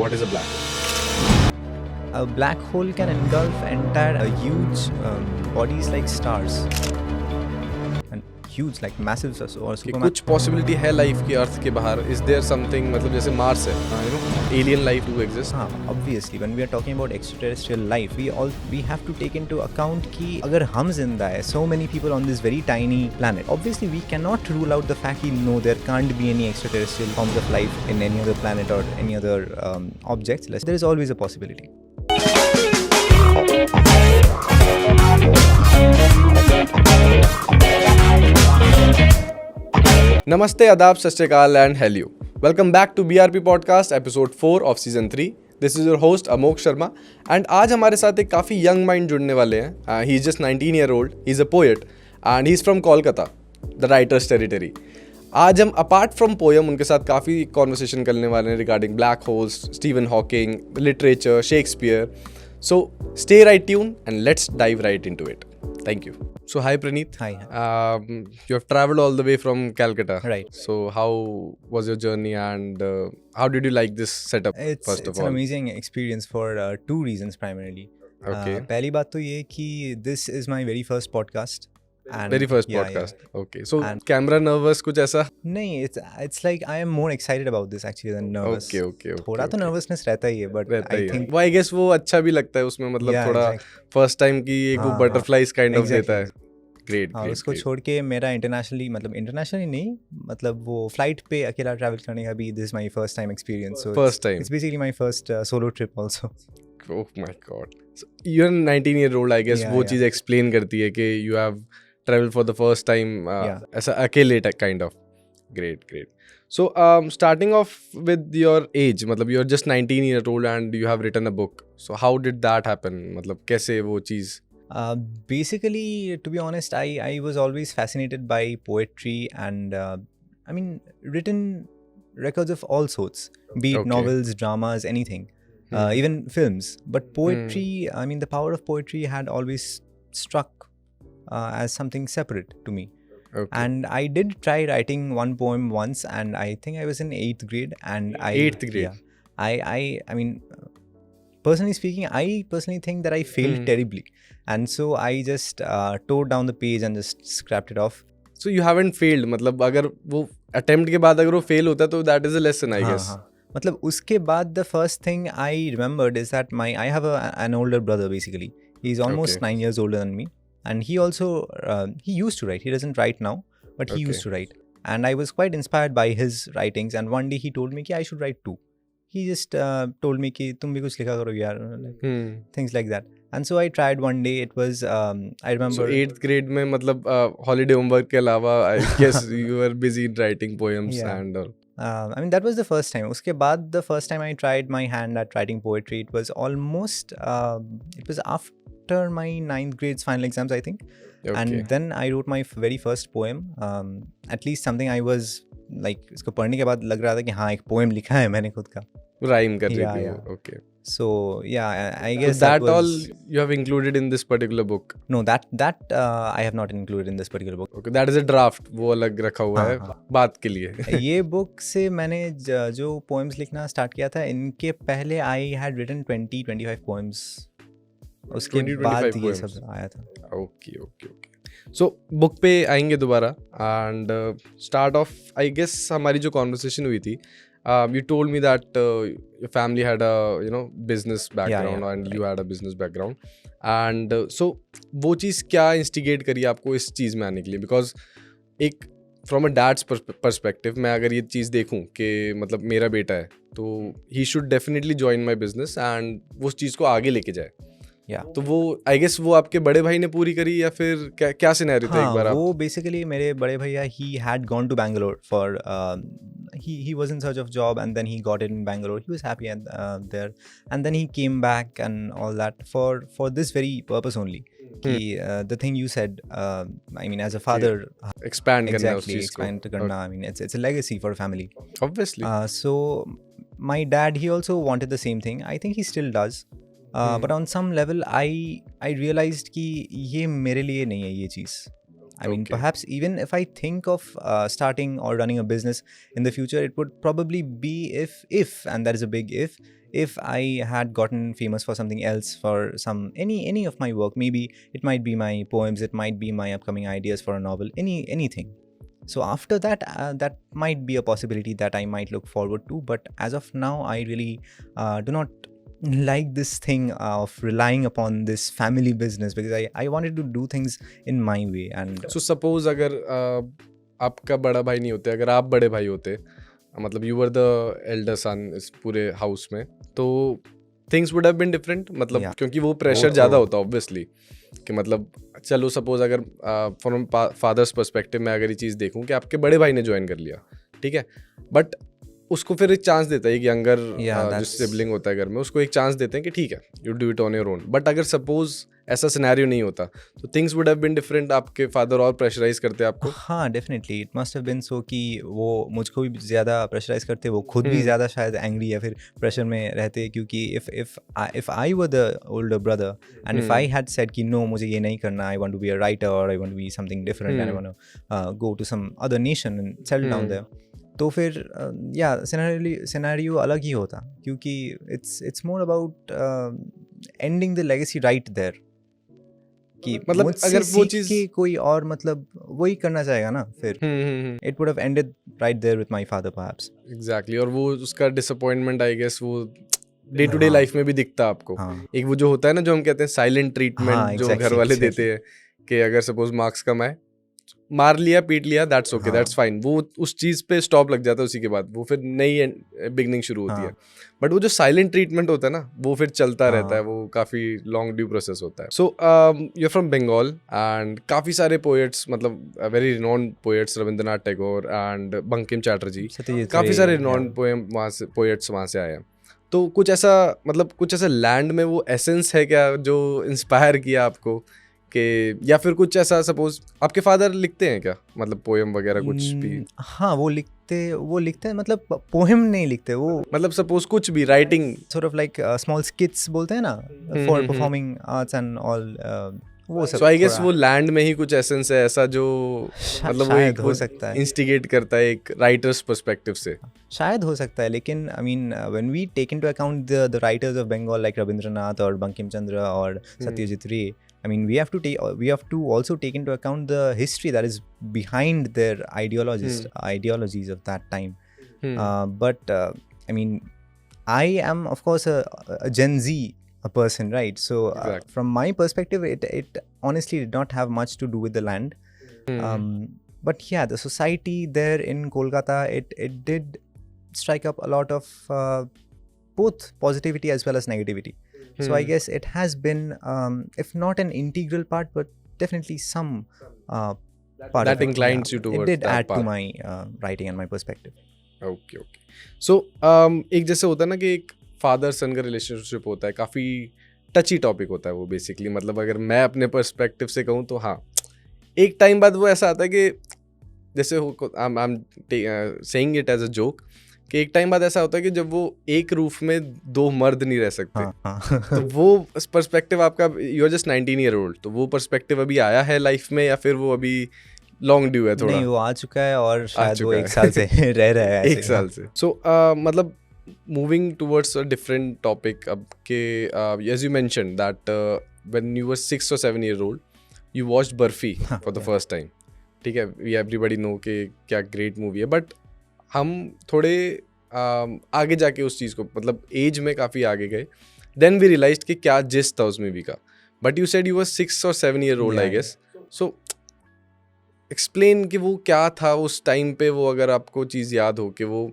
what is a black hole? A black hole can engulf entire huge bodies like stars and huge like massive or कि supermassive. कुछ possibility है life की अर्थ के बाहर? Is there something, मतलब जैसे Mars है, you know, alien life do exist? हाँ, obviously when we are talking about extraterrestrial life, we have to take into account कि अगर हम जिंदा है, so many people on this very tiny planet, obviously we cannot rule out the fact कि no, there can't be any extraterrestrial forms of life in any other planet or any other objects. There is always a possibility. Namaste, adab, sat sri akal and hello. Welcome back to BRP Podcast, episode 4 of season 3. This is your host Amok Sharma and आज हमारे साथ एक काफ़ी young mind जुड़ने वाले हैं. He is just 19 year old, he is a poet and he is from Kolkata, the writer's territory. आज हम अपार्ट फ्रॉम पोएम उनके साथ काफ़ी कॉन्वर्सेशन करने वाले हैं regarding black holes, Steven Hawking, literature, Shakespeare. So stay right tuned and let's dive right into it. Thank you. So hi Praneeth. Hi. You have traveled all the way from Calcutta. Right. So how was your journey and how did you like this setup first of It's all? an amazing experience for two reasons primarily. Okay. पहली बात तो ये कि this is my very first podcast. And Very first yeah, podcast. Okay. So And- camera nervous कुछ ऐसा? नहीं, it's like I am more excited about this actually than nervous. Okay. थोड़ा तो nervousness रहता ही है, but रहता I ही है. think वो I guess वो अच्छा भी लगता है उसमें, मतलब Yeah, थोड़ा exactly. first time की एक वो हाँ, butterflies kind of exactly. देता है. Great. और उसको छोड़ के मेरा इंटरनेशनली नहीं, मतलब वो फ्लाइट पे अकेला ट्रैवल करने का भी this is my first time experience. So First time. It's basically my first solo trip also. Oh my god. So you're 19 year old, I guess. Yeah, वो yeah. चीज़ explain करती है कि you have traveled for the first time Yeah. ऐसा अकेले kind of. Great. So starting off with your age, मतलब you're just 19 year old and you have written a book. So how did that happen? मतलब कैसे वो चीज़? Basically, to be honest, I was always fascinated by poetry and written records of all sorts, be it Okay. novels, dramas, anything, even films. But poetry, the power of poetry had always struck as something separate to me. Okay. And I did try writing one poem once, and I think I was in 8th grade. And 8th grade? Yeah. I mean, personally speaking, I personally think that I failed terribly. And so I just tore down the page and just scrapped it off. So you haven't failed, मतलब अगर वो attempt के बाद अगर वो fail होता तो that is a lesson, I guess. हाँ. मतलब उसके बाद the first thing I remembered is that I have an older brother basically. He's almost Okay. 9 years older than me. And he also, he used to write. He doesn't write now, but he Okay. used to write. And I was quite inspired by his writings. And one day he told me कि I should write too. He just told me कि तुम भी कुछ लिखा करो यार, like things like that. And so I tried one day. It was, I remember. So 8th grade में मतलब holiday homework के अलावा I guess you were busy writing poems Yeah. and all. That was the first time. उसके बाद the first time I tried my hand at writing poetry, it was almost, it was after my 9th grade's final exams, I think. Okay. And then I wrote my very first poem. At least something I was like, इसको पढ़ने के बाद लग रहा था कि हाँ एक poem लिखा है मैंने खुद का. Rhyme कर रही Yeah, थी yeah. वो. Okay. So yeah, I So guess that was, all you have included in this particular book. No, that I have not included in this particular book. Okay, that is a draft. वो अलग रखा हुआ है हाँ. बात के लिए. ये book से मैंने जो poems लिखना start किया था, इनके पहले I had written 20-25 poems. उसके 20-25 बाद ये poems. सब आया था. Okay. So book पे आएंगे दोबारा and start off, I guess हमारी जो conversation हुई थी, you told me that your family had a business background yeah, and right. you had a business background and so वो चीज़ क्या instigate करी आपको इस चीज़ में आने के लिए? Because एक from a dad's perspective मैं अगर ये चीज़ देखूं कि मतलब मेरा बेटा है तो he should definitely join my business and वो उस चीज़ को आगे लेके जाए. Yeah. तो वो आई गेस वो आपके बड़े भाई ने पूरी करी या फिर क्या सिनेरियो था एक बार हाँ, आप? वो बेसिकली मेरे बड़े भैया he had gone to Bangalore for he was in search of job and then he got it in Bangalore. He was happy there and then he came back and all that for this very purpose only. कि the thing you said, I mean as a father, expand करना उस exactly चीज़ को. expand करना, I mean it's a legacy for a family. Obviously. So my dad, he also wanted the same thing. I think he still does. But on some level I realized कि ये मेरे लिए नहीं है ये चीज़. I mean, Okay. perhaps even if I think of starting or running a business in the future, it would probably be if, and that is a big if I had gotten famous for something else, for any of my work. Maybe it might be my poems, it might be my upcoming ideas for a novel, anything. So after that, that might be a possibility that I might look forward to. But as of now, I really do not like this thing of relying upon this family business, because I wanted to do things in my way. And so suppose अगर आपका बड़ा भाई नहीं होते, अगर आप बड़े भाई होते, मतलब you were the elder son इस पूरे हाउस में, तो things would have been different, मतलब Yeah. क्योंकि वो प्रेशर तो- ज़्यादा होता है ऑब्वियसली, कि मतलब चलो सपोज अगर फ्रॉम फादर्स पर्सपेक्टिव में अगर ये चीज़ देखूं कि आपके बड़े भाई ने ज्वाइन कर लिया, ठीक है, बट उसको फिर एक चांस देता है, एक यंगर Yeah, जो that's- सिबलिंग होता है घर में, उसको एक चांस देते हैं कि ठीक है you do it on your own. But अगर सपोज ऐसा सिनेरियो नहीं होता तो things would have been different, आपके फादर और प्रेशराइज करते आपको. हाँ, definitely it must have been so कि वो मुझको भी ज़्यादा प्रेशराइज करते, वो खुद भी ज़्यादा शायद एंग्री या फिर प्रेशर में रहते, क्योंकि if I were the older brother and if I had said कि नो, मुझे ये नहीं करना, I want to be a writer और I want to be something different and I want to go to some other nation and settle down there, तो फिर या scenario अलग ही होता, क्योंकि it's more about ending the legacy right there, कि मतलब मुझसे अगर वो सीख चीज़- के कोई और मतलब वही करना चाहेगा ना, फिर it would have ended right there with my father perhaps. Exactly. और वो उसका डिसअपॉइंटमेंट आई गेस वो डे टू डे हाँ. लाइफ में भी दिखता है आपको. हाँ. एक वो जो होता है ना, जो हम कहते हैं साइलेंट ट्रीटमेंट, हाँ, जो exactly, घर वाले exactly. देते हैं कि अगर सपोज मार्क्स कम आए, मार लिया पीट लिया, दैट्स ओके, हाँ. ड्स फाइन, वो उस चीज़ पे स्टॉप लग जाता है, उसी के बाद वो फिर नई बिगनिंग शुरू होती हाँ. है. बट वो जो साइलेंट ट्रीटमेंट होता है ना, वो फिर चलता हाँ. रहता है, वो काफ़ी लॉन्ग ड्यू प्रोसेस होता है. So you are from Bengal and काफ़ी सारे पोएट्स, मतलब very renowned poets, Rabindranath Tagore and Bankim Chatterjee, Satyajit काफ़ी रे, सारे yeah. रिनोन्ड पोएम वहाँ से, पोएट्स वहाँ से आए हैं. तो कुछ ऐसा, मतलब कुछ ऐसा लैंड में वो एसेंस है क्या जो इंस्पायर किया आपको, कि या फिर कुछ ऐसा, सपोज आपके फादर लिखते हैं क्या, मतलब पोएम वगैरह कुछ भी, हाँ, वो लिखते हैं, मतलब पोएम नहीं लिखते वो, मतलब सपोज कुछ भी writing, sort of like small skits बोलते हैं ना, for performing arts and all, वो सब. सो आई गेस थोड़ा- वो लैंड में ही कुछ एसेंस है ऐसा जो मतलब वो शायद एक हो सकता है, इंस्टिगेट करता है एक राइटर्स पर्सपेक्टिव से. शायद हो सकता है, लेकिन I mean when we take into account the writers of Bengal like Rabindranath और बंकिम चंद्र और सत्यजीत रे, I mean, we have to also take into account the history that is behind their ideologies of that time. But I mean, I am of course a Gen Z a person, right? So Exactly. from my perspective, it honestly did not have much to do with the land. But yeah, the society there in Kolkata, it did strike up a lot of both positivity as well as negativity. So I guess it has been, if not an integral part, but definitely some part That of it. inclines you towards It did that add part. to my writing and my perspective. Okay okay. So एक जैसे होता है ना कि एक father सन का relationship होता है, काफ़ी टची टॉपिक होता है वो बेसिकली, मतलब अगर मैं अपने पर्सपेक्टिव से कहूँ तो हाँ, एक टाइम बाद वो ऐसा आता है कि जैसे I am saying it as a joke, कि एक टाइम बाद ऐसा होता है कि जब वो एक रूफ में दो मर्द नहीं रह सकते. हाँ. तो वो पर्सपेक्टिव आपका, you are just 19 year old, तो वो पर्सपेक्टिव अभी आया है लाइफ में या फिर वो अभी लॉन्ग ड्यू है थोड़ा? नहीं, वो आ चुका है और शायद वो चुका एक है. साल से रह रहा है ऐसे. एक साल से. सो मतलब moving towards a different topic, अब के as you mention that when you were 6 or 7 year old you watched Barfi for the first time. ठीक है, वी एवरीबडी नो कि क्या ग्रेट मूवी है, बट हम थोड़े आगे जाके उस चीज़ को, मतलब एज में काफ़ी आगे गए, देन वी रियलाइज्ड कि क्या जिस्ट था उस मूवी का. But you said you were 6 or 7 year old, I guess. So explain कि वो क्या था उस टाइम पे, वो अगर आपको चीज़ याद हो कि वो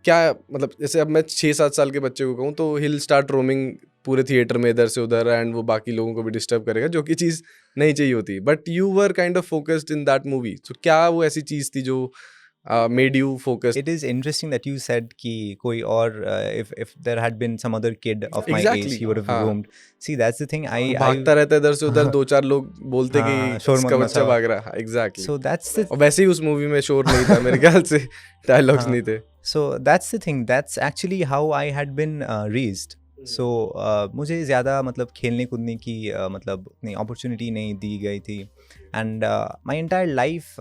क्या, मतलब जैसे अब मैं 6-7 साल के बच्चे को कहूँ तो हिल स्टार्ट रोमिंग पूरे थिएटर में इधर से उधर, एंड वो बाकी लोगों को भी डिस्टर्ब करेगा, जो कि चीज़ नहीं चाहिए होती. But you were kind of focused in that movie. So क्या वो ऐसी चीज़ थी जो made you focus? It is interesting that you said कि कोई और if there had been some other kid of my Exactly. age, he would have हाँ. roamed. See, that's the thing. भागता रहता है इधर से उधर, 2-4 लोग बोलते हाँ, कि शोर इसका मत बच्चा मचाओ. भाग रहा है. एग्जैक्टली. So that's the और वैसे ही उस मूवी में शोर नहीं था मेरे ख्याल से, डायलॉग्स हाँ. नहीं थे. So that's the thing. That's actually how I had been raised. So मुझे ज़्यादा मतलब खेलने कूदने की मतलब उतनी अपॉर्चुनिटी नहीं दी गई थी. And my entire life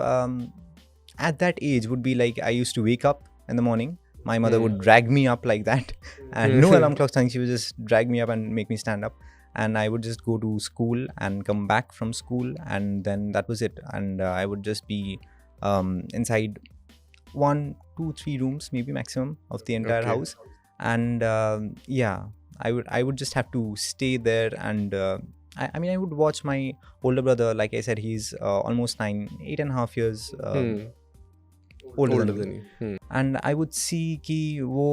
at that age would be like I used to wake up in the morning. My mother would drag me up like that, and no alarm clock sang. She would just drag me up and make me stand up, and I would just go to school and come back from school, and then that was it. And I would just be inside 1, 2, 3 rooms maybe maximum of the entire Okay. house, and yeah, I would just have to stay there. And I mean, I would watch my older brother. Like I said, he's almost 8.5 years older Older than me. than you. And I would see कि वो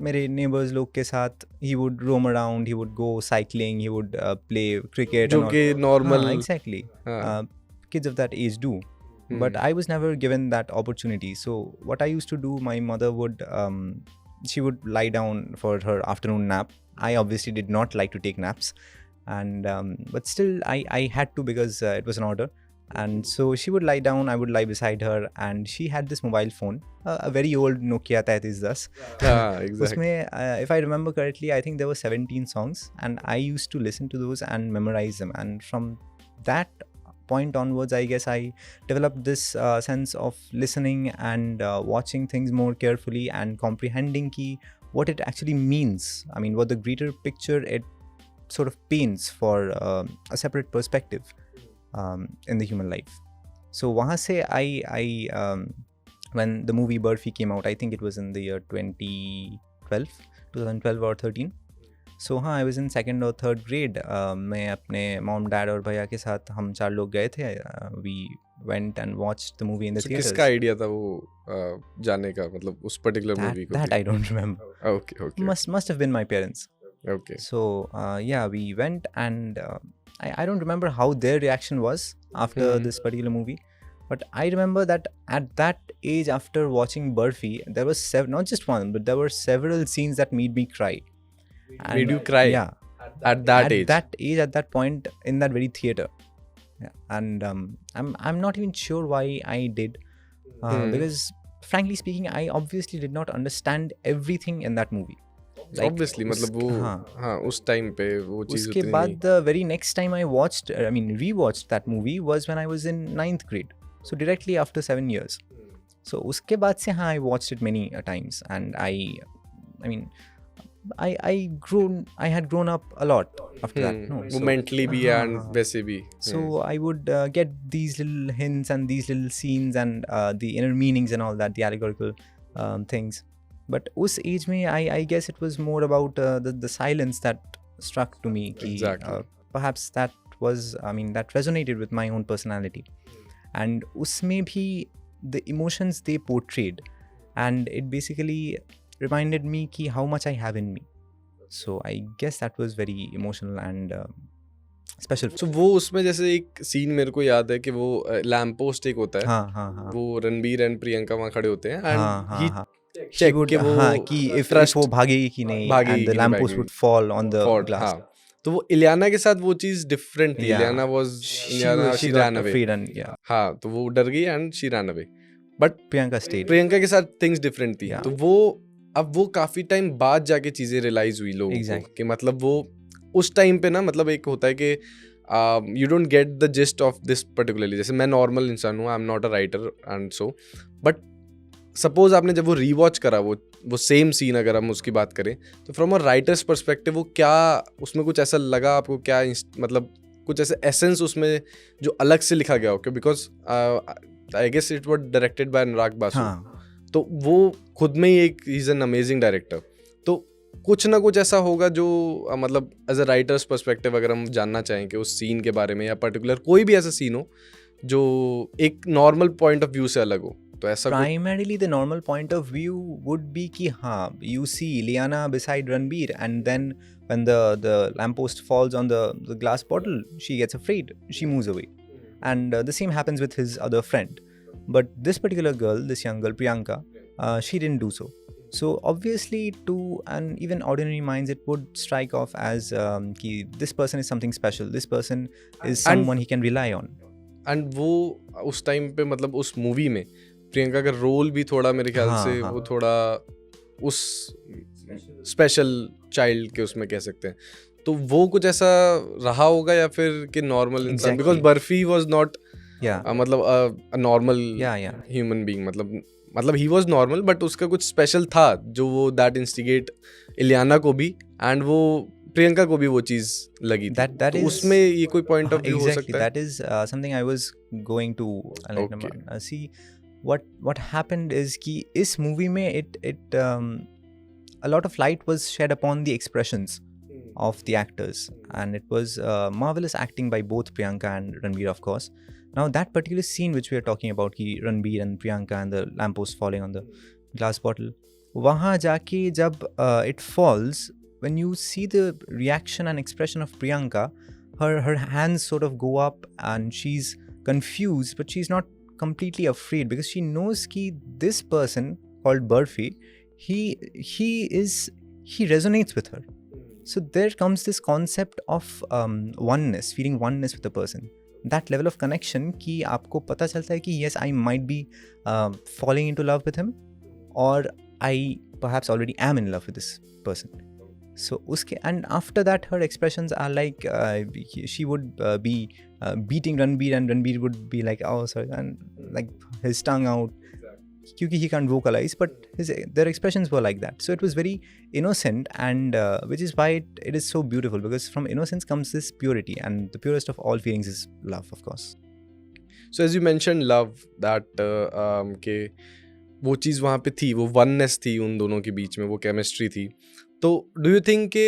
मेरे neighbors लोग के साथ he would roam around, he would go cycling, he would play cricket जो and all. कि normal हाँ, exactly. हाँ. Kids of that age do. But I was never given that opportunity. So what I used to do, my mother would she would lie down for her afternoon nap. I obviously did not like to take naps, and but still I had to, because it was an order. And so she would lie down, I would lie beside her, and she had this mobile phone, a very old Nokia 3310. हाँ, exactly. उसमें if I remember correctly, I think there were 17 songs, and I used to listen to those and memorize them. And from that point onwards, I guess I developed this sense of listening and watching things more carefully and comprehending what it actually means. I mean, what the greater picture it sort of paints for a separate perspective in the human life. So wahan se I when the movie Burfi came out, I think it was in the year 2012 or 13. So हाँ, I was in 2nd or 3rd grade. मैं अपने mom, dad और भैया के साथ हम 4 लोग गए थे. We went and watched the movie in the theaters. किसका आइडिया था वो जाने का, मतलब उस पर्टिकुलर मूवी को? That I don't remember. Okay. Must have been my parents. Okay. So yeah, we went, and I don't remember how their reaction was after this particular movie, but I remember that at that age, after watching Burfi, there was not just one, but there were several scenes that made me cry. And, Made you cry? Yeah. At that age? At that point, in that very theater. Yeah. And I'm not even sure why I did, because frankly speaking, I obviously did not understand everything in that movie. Like, Obviously, मतलब वो हाँ उस time पे वो चीज़ उसके उतनी बाद the very next time I rewatched that movie was when I was in 9th grade. So directly after 7 years. So उसके बाद से हाँ, I watched it many times, and I mean, I had grown up a lot after that. No, वो mentally भी and वैसे भी. So I would get these little hints and these little scenes and the inner meanings and all that, the allegorical things. But उस age में I guess it was more about the silence that struck to me. Exactly. Perhaps that was, that resonated with my own personality. And उसमें भी the emotions they portrayed, and it basically reminded me how much I have in me. So I guess that was very emotional and special. So वो उसमें जैसे एक scene मेरे को याद है कि वो लैम्प पोस्ट एक होता है. हाँ. वो रणबीर एंड प्रियंका वहाँ खड़े होते हैं and he She would, कि if वो भागेगी कि नहीं, and the lamp post would fall on the glass. हाँ. तो वो इलियाना के साथ वो चीज डिफरेंट थी. Ileana she ran away. हाँ, तो वो डर गई and she ran away. But Priyanka stayed. Priyanka के साथ थिंग्स डिफरेंट थी. तो वो अब वो काफी टाइम बाद जाके चीजें रियलाइज हुई लोगों को कि मतलब वो उस टाइम पे ना, मतलब एक होता है कि you don't get the gist of this particularly. जैसे मैं नॉर्मल इंसान हूँ, आई am not a writer and so, but suppose आपने जब वो रीवॉच करा वो सेम सीन, अगर हम उसकी बात करें तो फ्रॉम अ राइटर्स पर्सपेक्टिव वो क्या उसमें कुछ ऐसा लगा आपको, क्या मतलब कुछ ऐसे एसेंस उसमें जो अलग से लिखा गया हो? क्यों, because I guess it was directed by Anurag Basu. तो वो खुद में ही एक ही इज एन अमेजिंग डायरेक्टर. तो कुछ ना कुछ ऐसा होगा जो मतलब एज अ राइटर्स पर्सपेक्टिव अगर हम जानना चाहें कि उस सीन के बारे में, या पर्टिकुलर कोई भी ऐसा सीन हो जो एक नॉर्मल पॉइंट ऑफ व्यू से अलग हो, तो ऐसा primarily the normal point of view would be कि हाँ, you see Ileana beside Ranbir, and then when the lamppost falls on the glass bottle, she gets afraid, she moves away, and the same happens with his other friend. But this particular girl, this young girl Priyanka, she didn't do so. So obviously to an even ordinary minds it would strike off as कि this person is something special, this person is someone he can rely on. And वो उस time पे मतलब उस movie में प्रियंका का role भी थोड़ा मेरे ख्याल से वो थोड़ा उस स्पेशल चाइल्ड के उसमें कह सकते हैं. तो वो कुछ ऐसा रहा होगा या फिर कि नॉर्मल इंसान, because Exactly. Barfi was not Yeah. मतलब नॉर्मल Yeah. ह्यूमन बीइंग, मतलब ही वाज नॉर्मल, बट उसका कुछ स्पेशल था जो वो दैट इंस्टिगेट इलियाना को भी एंड वो प्रियंका को भी वो चीज लगी थी। That तो is उसमें ये कोई पॉइंट ऑफ व्यू हो exactly. सकता है? That is something I was going to Okay. see. What happened is कि इस movie में it a lot of light was shed upon the expressions of the actors, and it was marvelous acting by both Priyanka and Ranveer, of course. Now that particular scene which we are talking about, ki Ranveer and Priyanka and the lamppost falling on the glass bottle, वहाँ जाके जब it falls, when you see the reaction and expression of Priyanka, her hands sort of go up and she's confused, but she's not completely afraid because she knows ki this person called Burfi, he resonates with her. So there comes this concept of oneness, feeling oneness with the person. That level of connection कि आपको पता चलता है कि yes, I might be falling into love with him, or I perhaps already am in love with this person. So uske, and after that her expressions are like she would be beating Ranbir, and Ranbir would be like, oh sorry, and like his tongue out. Kyunki he can't vocalize, but their expressions were like that. So it was very innocent, and which is why it is so beautiful, because from innocence comes this purity, and the purest of all feelings is love, of course. So as you mentioned love, that के वो चीज़ वहाँ पे थी, वो oneness थी उन दोनों के बीच में, वो केमिस्ट्री थी. तो डू यू थिंक कि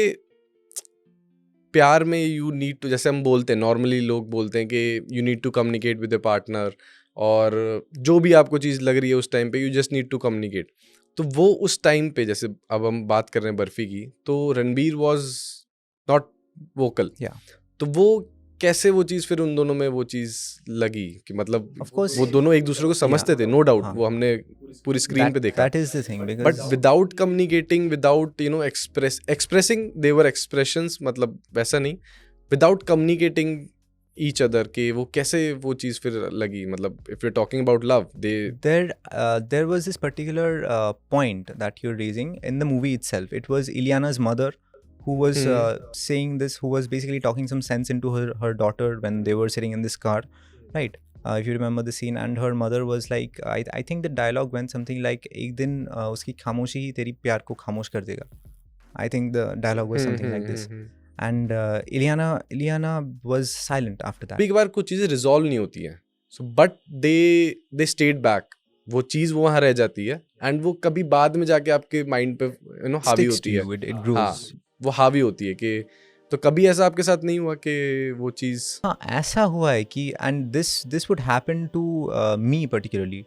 प्यार में यू नीड टू, जैसे हम बोलते हैं नॉर्मली लोग बोलते हैं कि you need to communicate with a partner, और जो भी आपको चीज़ लग रही है उस टाइम पे you just need to communicate. तो वो उस टाइम पे, जैसे अब हम बात कर रहे हैं बर्फी की, तो Ranbir was not vocal. Yeah. तो वो कैसे वो चीज़ फिर उन दोनों में वो चीज़ लगी कि मतलब Of course. वो दोनों एक दूसरे को समझते थे, नो डाउट, हाँ. वो हमने पूरी स्क्रीन पे देखा. That is the thing, but because without communicating, without expressing their expressions, मतलब वैसा नहीं, विदाउट कम्युनिकेटिंग ईच अदर, के वो कैसे वो चीज़ फिर लगी, मतलब if you are talking about love, they there was this particular point that you're raising in the movie itself. It was Ileana's mother who was saying this, who was basically talking some sense into her daughter when they were sitting in this car, right? If you remember the scene, and her mother was like, I think the dialogue went something like, एक दिन उसकी खामोशी ही तेरी प्यार को खामोश कर देगा. I think the dialogue was something like this. And Ileana was silent after that. एक बार कुछ चीज़ें रिजॉल्व नहीं होती हैं, so but they stayed back, वो चीज़ वो वहाँ रह जाती है, एंड वो कभी बाद में जाके आपके माइंड पे हावी Sticks होती to है. you, it grows. हाँ, वो हावी होती है कि, तो कभी ऐसा आपके साथ नहीं हुआ कि वो चीज़? हाँ, ऐसा हुआ है कि, and this would happen to me particularly,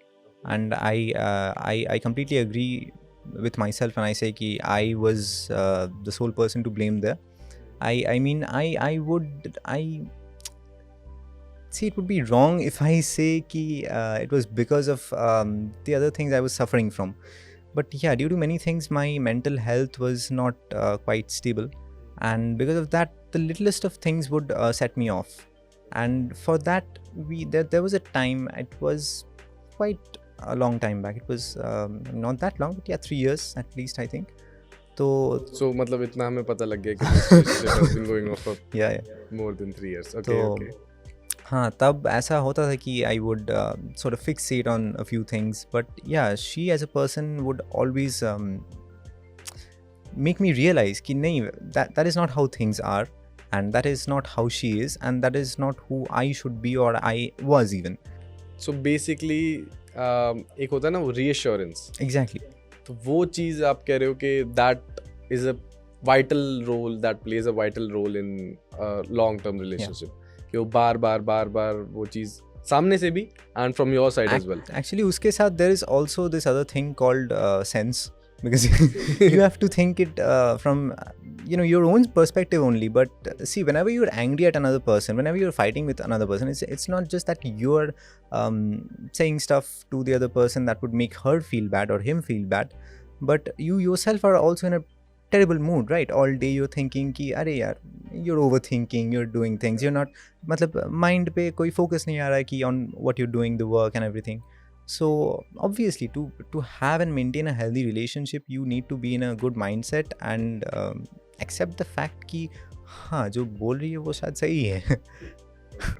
and I completely agree with myself when I say कि I was the sole person to blame there. I mean I would see, it would be wrong if I say कि it was because of the other things I was suffering from. But yeah, due to many things, my mental health was not quite stable, and because of that, the littlest of things would set me off. And for that, there was a time, it was quite a long time back. It was not that long, but yeah, 3 years at least, I think. So मतलब इतना हमें पता लग गया कि this relationship has been going on for yeah. more than 3 years. Okay, तो okay. हाँ, तब ऐसा होता था कि I would sort of fixate on a few things, but yeah, she as a person would always make me realize कि नहीं, that is not how things are, and that is not how she is, and that is not who I should be, or I was even. So basically एक होता है ना वो reassurance. Exactly. तो वो चीज़ आप कह रहे हो कि that is a vital role, that plays a vital role in a long term relationship. कि वो बार बार वो चीज़ सामने से भी and from your side as well. Actually उसके साथ there is also this other thing called sense, because you have to think it from your own perspective only. But see, whenever you're angry at another person, whenever you're fighting with another person, it's not just that you're saying stuff to the other person that would make her feel bad or him feel bad, but you yourself are also in a terrible mood, right? All day you're thinking कि अरे यार, you're overthinking, you're doing things, you're not, मतलब mind पे कोई focus नहीं आ रहा है कि on what you're doing, the work and everything. So obviously to have and maintain a healthy relationship, you need to be in a good mindset and accept the fact कि हाँ, जो बोल रही है वो शायद सही है.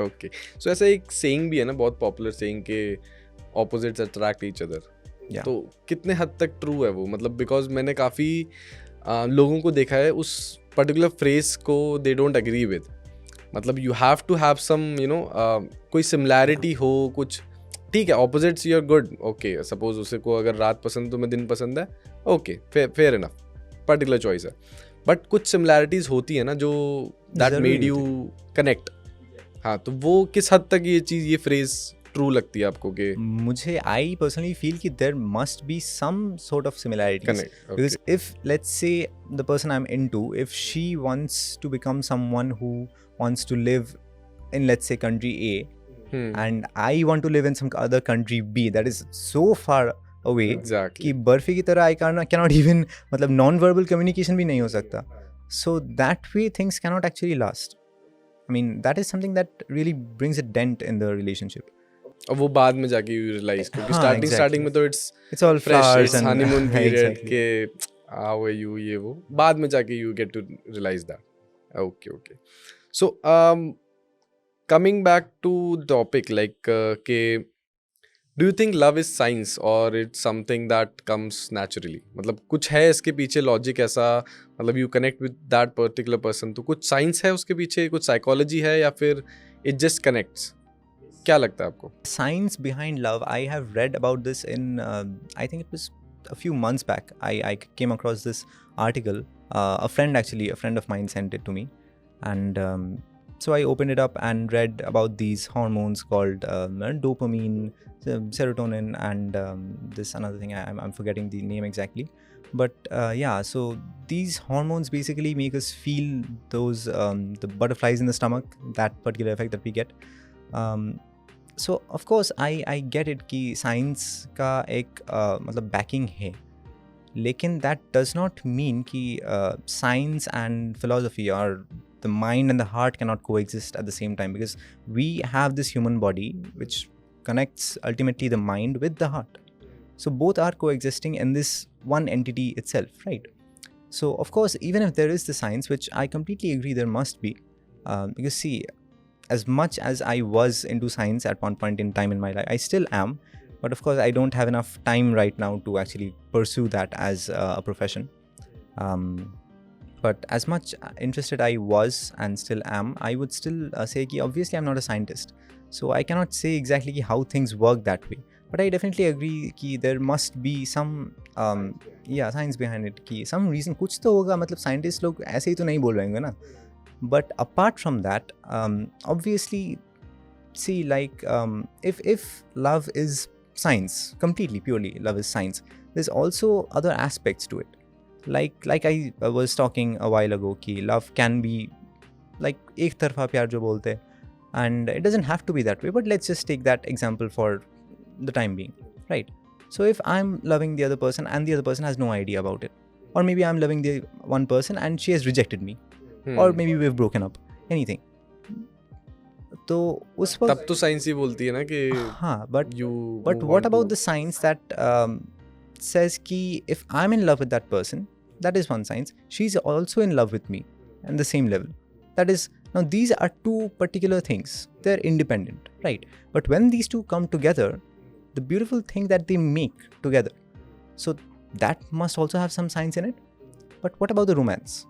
ओके, सो ऐसा एक सेइंग भी है ना, बहुत पॉपुलर सेइंग के opposites attract each other. Yeah. तो कितने हद तक ट्रू है वो? मतलब बिकॉज मैंने काफ़ी लोगों को देखा है उस पर्टिकुलर फ्रेज को दे डोंट एग्री विद. मतलब you have to have some कोई सिमिलैरिटी हो कुछ. ठीक है, opposites you are good, okay. Suppose उसे को अगर रात पसंद तुम्हें दिन पसंद है, okay, fair enough, particular choice है. बट कुछ सिमिलैरिटीज होती है ना जो दैट जरूरी मेड यू कनेक्ट. हाँ, तो वो किस हद तक ये चीज़, ये फ्रेज ट्रू लगती है आपको कि मुझे आई पर्सनली फील कि there must be some sort of similarities. Connect? Because if, let's say, the person I'm into, if she wants to become someone who wants to live in, let's say, country A, and I want to live in some other country B that is so far away exactly. कि बर्फी की तरह I cannot even, मतलब non-verbal communication भी नहीं हो सकता. So that way things cannot actually last. I mean, that is something that really brings a dent in the relationship. और वो बाद में जाके यू रियलाइज, क्योंकि हाँ, स्टार्टिंग exactly. में तो it's It's all fresh, flowers it's and honeymoon period exactly. के हाउ आर यू, ये वो बाद में जाके you get to realise that. Okay, okay. So coming back to topic, like के do you think love is science और it's something that comes naturally? मतलब कुछ है इसके पीछे लॉजिक ऐसा, मतलब you connect with that particular person, तो कुछ साइंस है उसके पीछे, कुछ साइकोलॉजी है, या फिर इट जस्ट कनेक्ट्स? क्या लगता है आपको? Science behind love, I have read about this in I think it was a few months back. I came across this article. A friend of mine sent it to me, and so I opened it up and read about these hormones called dopamine, serotonin, and this another thing, I'm forgetting the name exactly. But yeah, so these hormones basically make us feel those the butterflies in the stomach, that particular effect that we get. So of course I get it कि science का एक मतलब backing है, लेकिन that does not mean कि science and philosophy और the mind and the heart cannot coexist at the same time, because we have this human body which connects ultimately the mind with the heart. So both are coexisting in this one entity itself, right? So of course, even if there is the science, which I completely agree there must be, because see, as much as I was into science at one point in time in my life, I still am, but of course I don't have enough time right now to actually pursue that as a profession. But as much interested I was and still am, I would still say ki obviously I'm not a scientist, so I cannot say exactly ki how things work that way, but I definitely agree ki there must be some science behind it, ki some reason kuch to hoga, matlab scientists log aise hi to nahi bol rahe honge na. But apart from that, obviously, see, like if love is science, completely purely love is science, there's also other aspects to it. Like I was talking a while ago ki love can be like ek tarfa pyar jo bolte hain, and it doesn't have to be that way, but let's just take that example for the time being, right? So if I'm loving the other person and the other person has no idea about it, or maybe I'm loving the one person and she has rejected me, or maybe we've broken up, anything, तो उस वक्त तब तो science ही बोलती है ना कि हाँ, but you but move what on about to- the science that says कि if I'm in love with that person, that is one science, she's also in love with me and the same level, that is, now these are two particular things, they're independent, right? But when these two come together, the beautiful thing that they make together, so that must also have some science in it. But what about the romance?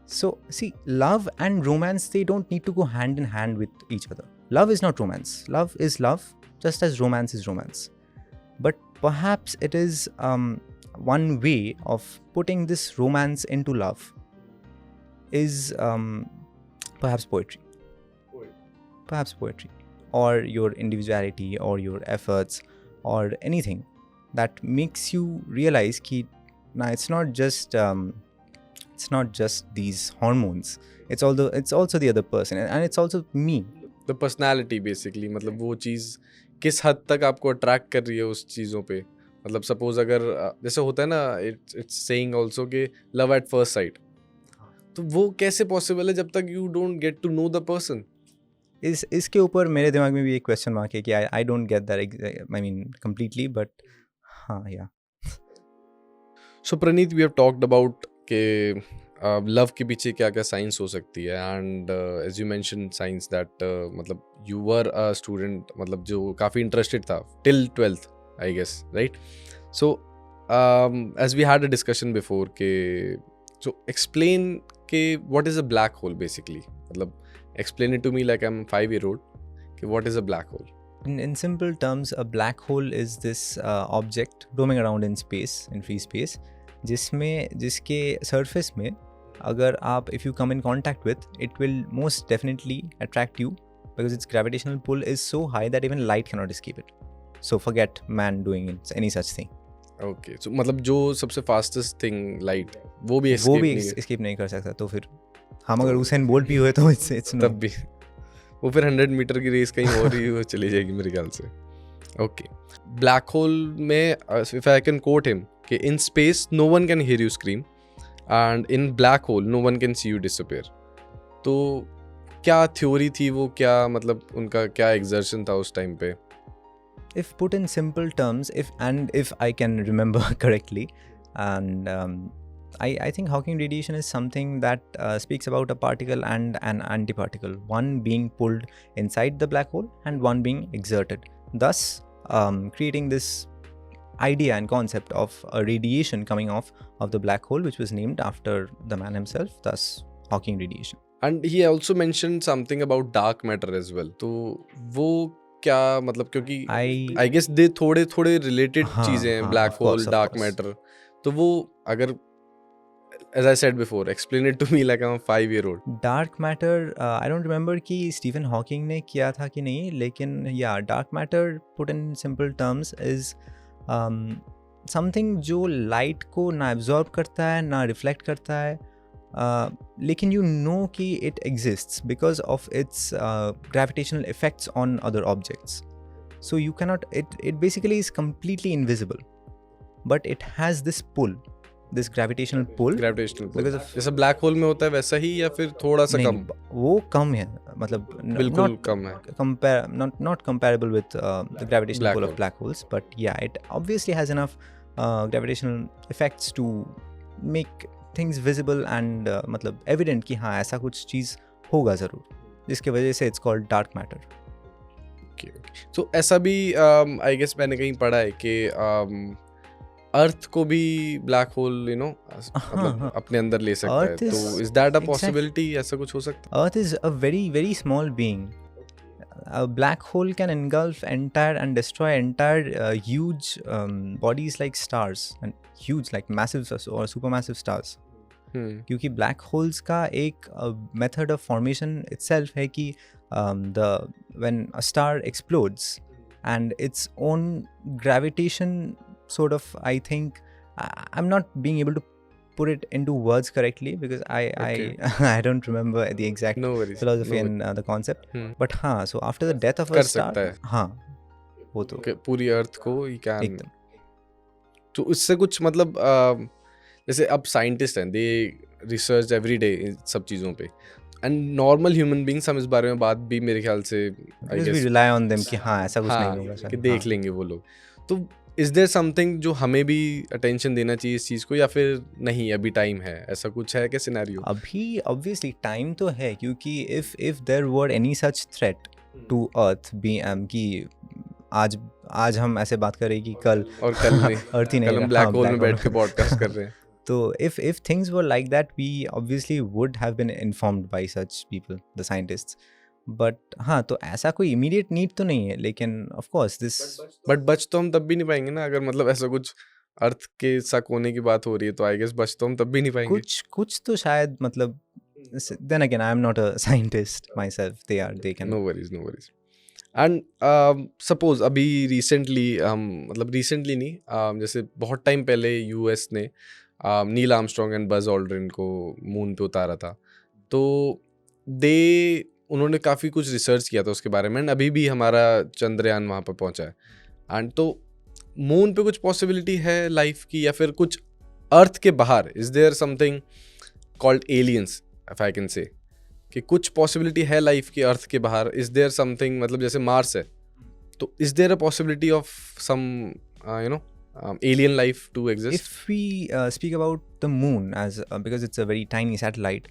So see, love and romance, they don't need to go hand in hand with each other. Love is not romance. Love is love, just as romance is romance. But perhaps it is one way of putting this romance into love is perhaps poetry. Perhaps poetry, or your individuality, or your efforts, or anything that makes you realize ki nah, it's not just these hormones, it's also the other person, and it's also me. The personality basically, मतलब वो चीज़ किस हद तक आपको attract कर रही है उस चीज़ों पे. मतलब सपोज अगर जैसे होता है ना, इट्स सेइंग ऑल्सो कि लव एट फर्स्ट साइट, तो वो कैसे पॉसिबल है जब तक you don't get to know the person? इसके ऊपर मेरे दिमाग में भी एक क्वेश्चन मार्क है कि I don't get that, I mean completely, but हाँ, yeah. So Praneeth, we have talked about के लव के पीछे क्या क्या साइंस हो सकती है, and as you mention science that मतलब यू वर अ स्टूडेंट मतलब जो काफ़ी इंटरेस्टेड था till 12th I guess, right? So as we had a discussion before के सो एक्सप्लेन के what is a black hole basically, मतलब explain it to me like I'm 5-year-old कि what is a black hole? In simple terms, a black hole is this object roaming around in space, in free space, जिसके surface में अगर आप if you come in contact with, it will most definitely attract you because its gravitational pull is so high that even light cannot escape it. So forget man doing any such thing. Okay, so मतलब जो सबसे fastest thing light वो भी escape नहीं कर सकता, तो फिर हम अगर उसेन बोल्ट भी हुए तो it's no. तब भी वो फिर 100 मीटर की रेस कहीं और ही वो चली जाएगी मेरे ख्याल से. ओके, ब्लैक होल में if I can quote him कि in space no one can hear you scream and in black hole no one can see you disappear. तो क्या थ्योरी थी वो, क्या मतलब उनका क्या एक्सर्शन था उस टाइम पे? If put in simple terms, if I can remember correctly, and I think Hawking radiation is something that speaks about a particle and an antiparticle, one being pulled inside the black hole and one being exerted, thus creating this idea and concept of a radiation coming off of the black hole, which was named after the man himself, thus Hawking radiation. And he also mentioned something about dark matter as well. तो वो क्या मतलब, क्योंकि I guess दे थोड़े थोड़े related चीज़ें हैं, black hole, dark matter. तो वो अगर as I said before, explain it to me like I'm a 5-year-old. Dark matter, I don't remember कि Stephen Hawking ने किया था कि नहीं, लेकिन yeah, dark matter put in simple terms is something जो light को ना absorb करता है ना reflect करता है, लेकिन you know कि it exists because of its gravitational effects on other objects. So you cannot, it basically is completely invisible, but it has this pull, this gravitational pull because of, जैसे black hole में होता है वैसा ही या फिर थोड़ा सा कम? वो कम है, मतलब बिल्कुल कम है, not comparable with the gravitational pull of black holes, but yeah, it obviously has enough gravitational effects to make things visible and मतलब evident कि हाँ ऐसा कुछ चीज़ होगा ज़रूर, जिसके वजह से it's called dark matter. Okay. So ऐसा भी I guess मैंने कहीं पढ़ा है कि अर्थ को भी ब्लैक होल मतलब अपने अंदर ले सकता है, तो इज दैट अ पॉसिबिलिटी? ऐसा कुछ हो सकता है? Earth is a very very small being. A black hole can engulf entire and destroy entire huge bodies like stars, and huge like massive or supermassive stars. क्योंकि black holes का एक method of formation itself है कि when a star explodes and its own gravitation sort of, I think, I'm not being able to put it into words correctly because I don't remember the exact philosophy and the concept. But हाँ, so after the death of a star, हाँ वो तो पूरी अर्थ को ही क्या तो इससे कुछ मतलब जैसे अब साइंटिस्ट हैं, दे रिसर्च एवरी डे इन सब चीज़ों पे, एंड नॉर्मल ह्यूमन बीइंग्स हम इस बारे में बात भी मेरे ख्याल से I guess we rely on them कि हाँ ऐसा कुछ नहीं होगा कि देख लेंगे वो लोग. तो इज देयर समथिंग जो हमें भी अटेंशन देना चाहिए इस चीज़ को, या फिर नहीं अभी टाइम है? ऐसा कुछ है क्या सिनेरियो? अभी ऑब्वियसली टाइम तो है, क्योंकि if there were any such threat to earth कि आज हम ऐसे बात कर रहे हैं कि कल और कल नहीं अर्थ ही नहीं, कल हम ब्लैक होल में बैठ के पॉडकास्ट कर रहे हैं. तो if things were like that, we obviously would have been informed by such people, the scientists. But हाँ, तो ऐसा कोई इमीडिएट नीड तो नहीं है, लेकिन ऑफ कोर्स दिस बट बच तो हम तब भी नहीं पाएंगे ना, अगर मतलब ऐसा कुछ अर्थ के शक होने की बात हो रही है तो आई गेस बच तो हम तब भी नहीं पाएंगे. कुछ तो शायद, मतलब then again I am not a scientist myself, they can. No worries. And suppose अभी रिसेंटली नहीं, जैसे बहुत टाइम पहले यूएस ने Neil Armstrong and Buzz Aldrin को मून पे उतारा था, तो उन्होंने काफ़ी कुछ रिसर्च किया था उसके बारे में, एंड अभी भी हमारा चंद्रयान वहाँ पर पहुँचा है. एंड तो मून पे कुछ पॉसिबिलिटी है लाइफ की, या फिर कुछ अर्थ के बाहर? Is there something called aliens, if I can say, कि कुछ पॉसिबिलिटी है लाइफ की अर्थ के बाहर? इज देयर समथिंग, मतलब जैसे मार्स है, तो is there a possibility of some alien life to exist? If we speak about the moon as because it's a very tiny satellite,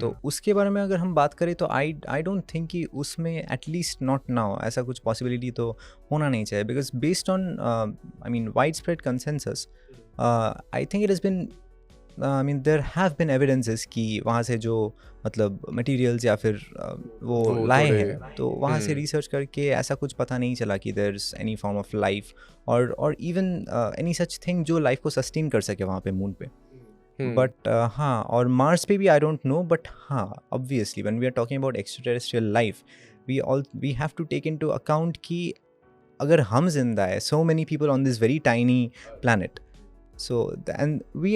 तो उसके बारे में अगर हम बात करें तो आई डोंट थिंक कि उसमें एटलीस्ट नॉट नाउ ऐसा कुछ पॉसिबिलिटी तो होना नहीं चाहिए, because based on I mean widespread consensus I think it has been I mean there have been evidences कि वहाँ से जो मतलब मटेरियल्स या फिर वो लाए हैं, तो वहाँ से रिसर्च करके ऐसा कुछ पता नहीं चला कि there is any form of life और इवन एनी सच थिंग जो लाइफ को सस्टेन कर सके वहाँ पे मून पे. बट हाँ, और मार्स पे भी आई डोंट नो, बट हाँ obviously when we are talking about extraterrestrial life we have to take into account कि अगर हम जिंदा है, so many people on this very tiny planet. So, and we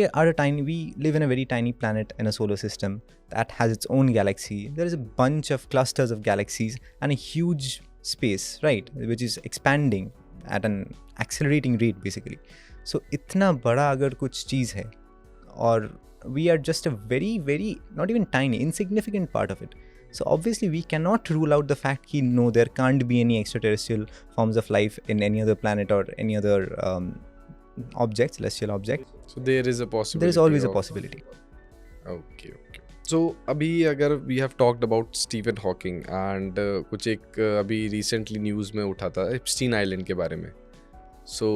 live in a very tiny planet in a solar system that has its own galaxy. There is a bunch of clusters of galaxies and a huge space, right, which is expanding at an accelerating rate basically. So, इतना बड़ा अगर कुछ चीज़ है और we are just a very, very, not even tiny, insignificant part of it. So obviously we cannot rule out the fact that no, there can't be any extraterrestrial forms of life in any other planet or any other object, celestial object. So there is a possibility. There is always a possibility. Okay. So अभी अगर we have talked about Stephen Hawking and कुछ एक अभी recently news में उठा था Epstein Island के बारे में. So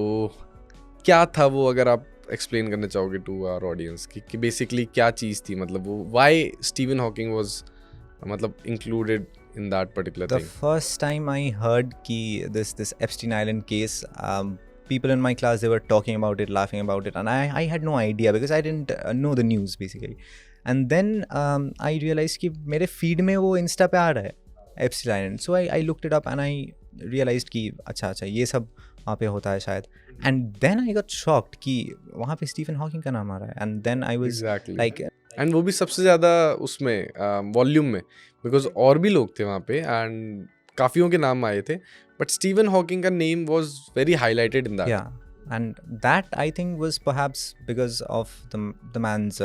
क्या था वो, अगर आप explain करना चाहोगे to our audience कि basically क्या चीज़ थी, मतलब वो why Stephen Hawking was मतलब included in that particular thing? The first time I heard कि this Epstein Island case, people in my class, they were talking about it, laughing about it, and I had no idea because I didn't know the news basically. And then I realized कि मेरे feed में वो Insta पे आ रहा है Epstein Island. So I looked it up and I realized कि अच्छा ये सब वहाँ पे होता है शायद. And then I got shocked कि वहाँ पे Stephen Hawking का नाम आ रहा है. And then I was like, and वो भी सबसे ज़्यादा उसमें वॉल्यूम में, because और भी लोग थे वहाँ पे and काफियों के नाम आए थे, but Stephen Hawking का name was very highlighted in that. Yeah, and that I think was perhaps because of the man's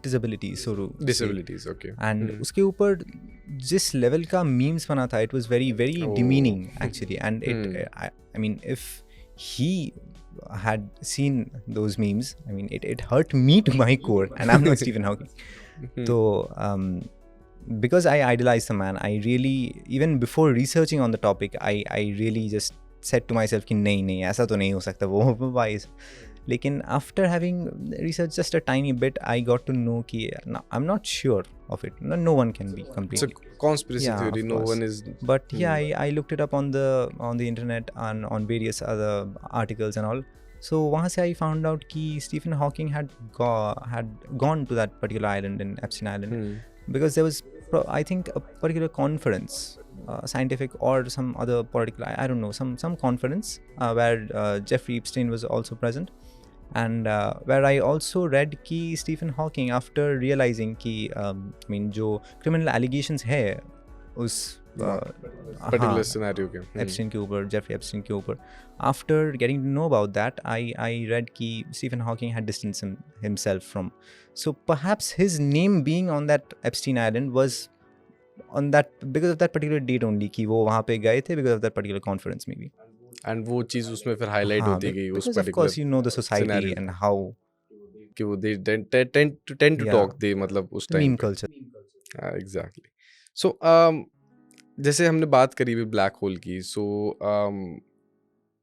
disabilities, so to say. Disabilities, okay. And उसके ऊपर जिस level का memes बना था, it was very, very demeaning actually. And it, I mean, if he had seen those memes, I mean, it hurt me to my core, and I'm not Stephen Hawking. So, because I idolized the man, I really, even before researching on the topic, I really just said to myself कि नहीं ऐसा तो नहीं हो सकता वो wise. लेकिन after having researched just a tiny bit, I got to know कि I'm not sure of it. No one can be completely. It's a conspiracy theory. No one is. But yeah, I looked it up on the internet and on various other articles and all. So वहाँ से I found out कि Stephen Hawking had gone to that particular island in Epstein Island because there was I think a particular conference, scientific or some other political, I don't know, some conference where Jeffrey Epstein was also present, and where I also read कि Stephen Hawking, after realizing कि I mean जो criminal allegations है उस particular scenario के Epstein के ऊपर, Jeffrey Epstein के ऊपर, after getting to know about that, I read कि Stephen Hawking had distanced himself from. So perhaps his name being on that Epstein Island was on that because of that particular date only, कि वो वहाँ पे गए थे because of that particular conference maybe. And वो चीज़ उसमें फिर highlight होती गई उस particular. Of course you know the society scenario. and how कि वो they tend to talk, they मतलब उस time meme culture. Exactly. So जैसे हमने बात करी भी ब्लैक होल की, so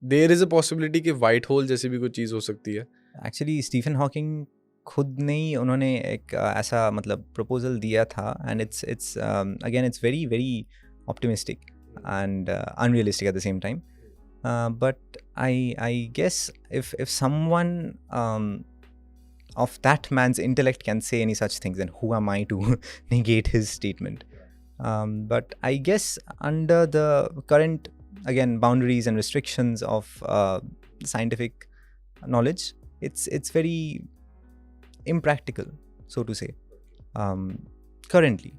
there is a possibility कि white hole जैसी भी कोई चीज़ हो सकती है. Actually Stephen Hawking खुद नहीं, उन्होंने एक ऐसा मतलब प्रपोजल दिया था, and it's again it's very, very optimistic and unrealistic at the same time. But I guess if someone of that man's intellect can say any such things, then who am I to negate his statement? But I guess under the current, again, boundaries and restrictions of scientific knowledge, it's very impractical, so to say, currently.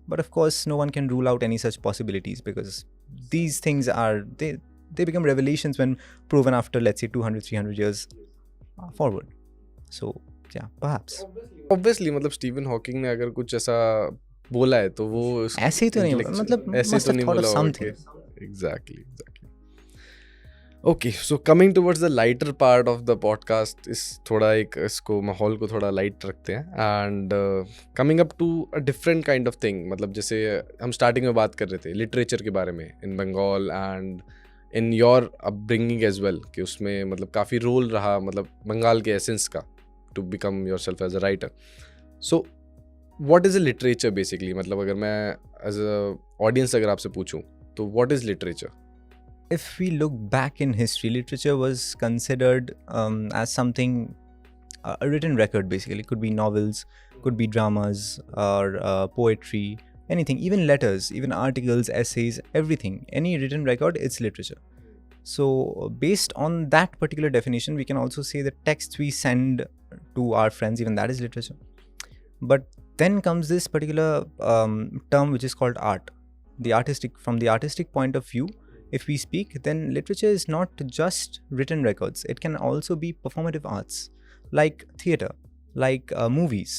But of course no one can rule out any such possibilities because these things are they become revelations when proven after, let's say, 200-300 years forward. So yeah, perhaps obviously मतलब Steven Hawking ने अगर कुछ ऐसा बोला है तो वो ऐसे ही तो नहीं बोला, मतलब ऐसे तो नहीं बोला something. exactly. Okay, so coming towards the lighter part of the podcast, इस थोड़ा एक इसको माहौल को थोड़ा लाइट रखते हैं and coming up to a different kind of thing. मतलब जैसे हम स्टार्टिंग में बात कर रहे थे लिटरेचर के बारे में in Bengal and in your upbringing as well, कि उसमें मतलब काफ़ी रोल रहा मतलब बंगाल के एसेंस का to become yourself as a writer. So what is a literature basically? मतलब अगर मैं एज अ ऑडियंस अगर आपसे पूछूं तो what is literature? If we look back in history, literature was considered as something, a written record basically. Could be novels, could be dramas, or poetry, anything, even letters, even articles, essays, everything. Any written record, it's literature. So, based on that particular definition, we can also say the texts we send to our friends, even that is literature. But then comes this particular term which is called art. From the artistic point of view, if we speak, then literature is not just written records. It can also be performative arts, like theater, like movies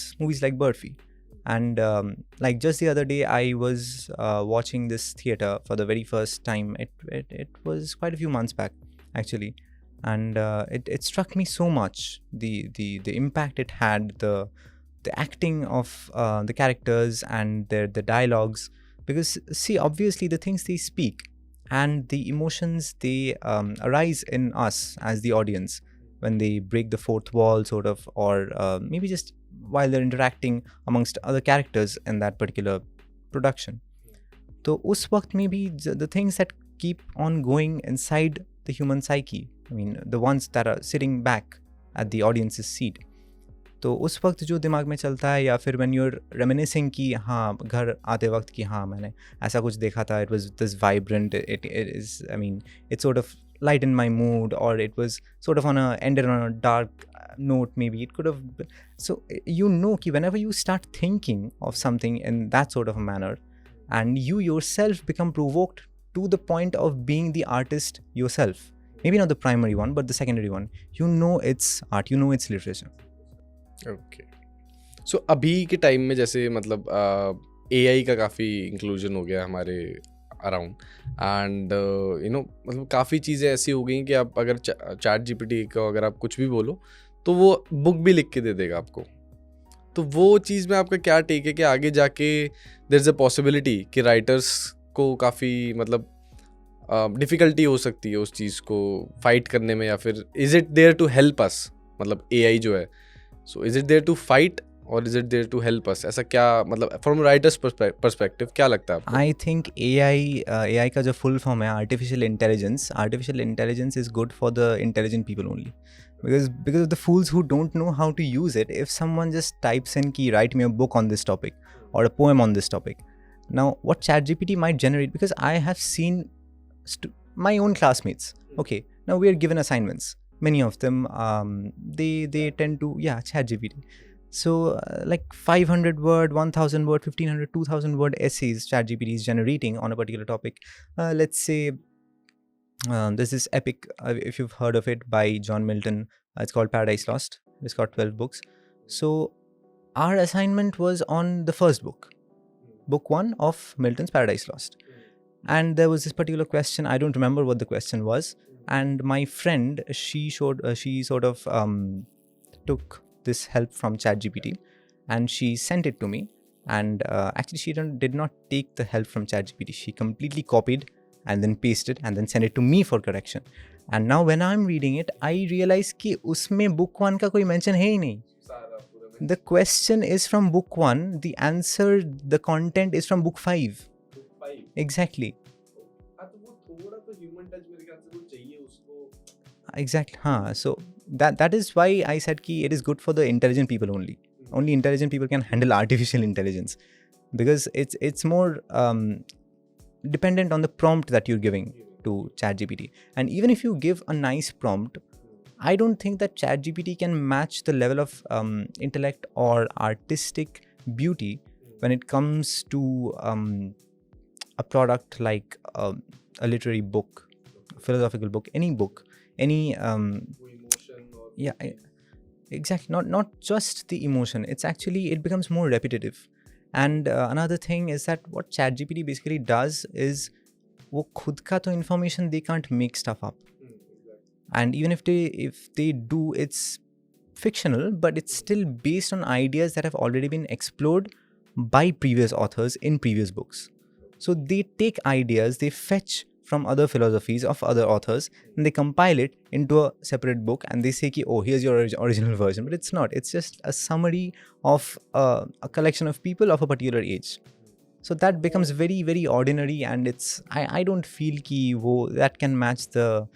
like Burfi. And like just the other day, I was watching this theater for the very first time. It was quite a few months back, actually. And it struck me so much, the impact it had, the acting of the characters and the dialogues. Because see, obviously the things they speak and the emotions they arise in us as the audience when they break the fourth wall, sort of, or maybe just while they're interacting amongst other characters in that particular production. So us waqt maybe the things that keep on going inside the human psyche, I mean the ones that are sitting back at the audience's seat. तो उस वक्त जो दिमाग में चलता है, या फिर व्हेन यू आर रेमिनिसिंग कि हाँ घर आते वक्त कि हाँ मैंने ऐसा कुछ देखा था, it was this vibrant, it is, I mean it sort of light in my mood, or it was sort of ended on a dark note, maybe it could have. So you know ki whenever you start thinking of something in that sort of a manner, and you yourself become provoked to the point of being the artist yourself, maybe not the primary one but the secondary one, you know it's art, you know it's literature. Okay, so अभी के time में जैसे मतलब AI का काफ़ी inclusion हो गया हमारे अराउंड एंड यू नो मतलब काफ़ी चीज़ें ऐसी हो गई कि आप अगर चैट जीपीटी को अगर आप कुछ भी बोलो तो वो बुक भी लिख के दे देगा आपको. तो वो चीज़ में आपका क्या टेक है कि आगे जाके देयर इज़ अ पॉसिबिलिटी कि राइटर्स को काफ़ी मतलब डिफ़िकल्टी हो सकती है उस चीज़ को फाइट करने में, या फिर is it there to help us? मतलब एआई जो है, so is it there to fight और is it there to help us? ऐसा क्या मतलब फ्रॉम राइटर्स पर्सपेक्टिव क्या लगता है आपको? आई थिंक AI का जो फुल फॉर्म है artificial intelligence is good for the intelligent people only. Because of the fools who don't know how to use it, if someone just types in ki write me a book on this topic or a poem on this topic, now what ChatGPT might generate, because I have seen my own classmates, okay, now we are given assignments, many of them they tend to ChatGPT. So like 500 word, 1000 word, 1500, 2000 word essays ChatGPT is generating on a particular topic. Let's say there's this epic, if you've heard of it, by John Milton. It's called Paradise Lost. It's got 12 books. So our assignment was on the first book, book 1 of Milton's Paradise Lost. And there was this particular question, I don't remember what the question was, and my friend, she sort of took this help from ChatGPT and she sent it to me. And actually she did not take the help from ChatGPT. She completely copied and then pasted and then sent it to me for correction. And now when I'm reading it, I realize कि उसमें book 1 का कोई mention है ही नहीं. The question is from book 1, the answer, the content is from book 5. Exactly. Exactly. हाँ, so that is why I said कि it is good for the intelligent people only. Only intelligent people can handle artificial intelligence, because it's more dependent on the prompt that you're giving to ChatGPT. And even if you give a nice prompt, I don't think that ChatGPT can match the level of intellect or artistic beauty when it comes to a product like a literary book, a philosophical book, any book, any exactly, not just the emotion. It's actually, it becomes more repetitive. And another thing is that what ChatGPT basically does is वो खुद का तो information, they can't make stuff up. and even if they do, it's fictional, but it's still based on ideas that have already been explored by previous authors in previous books. So they take ideas, they fetch from other philosophies of other authors, and they compile it into a separate book, and they say ki, oh, here's your original version. But it's not, it's just a summary of a collection of people of a particular age. So that becomes very very ordinary, and I don't feel ki that can match the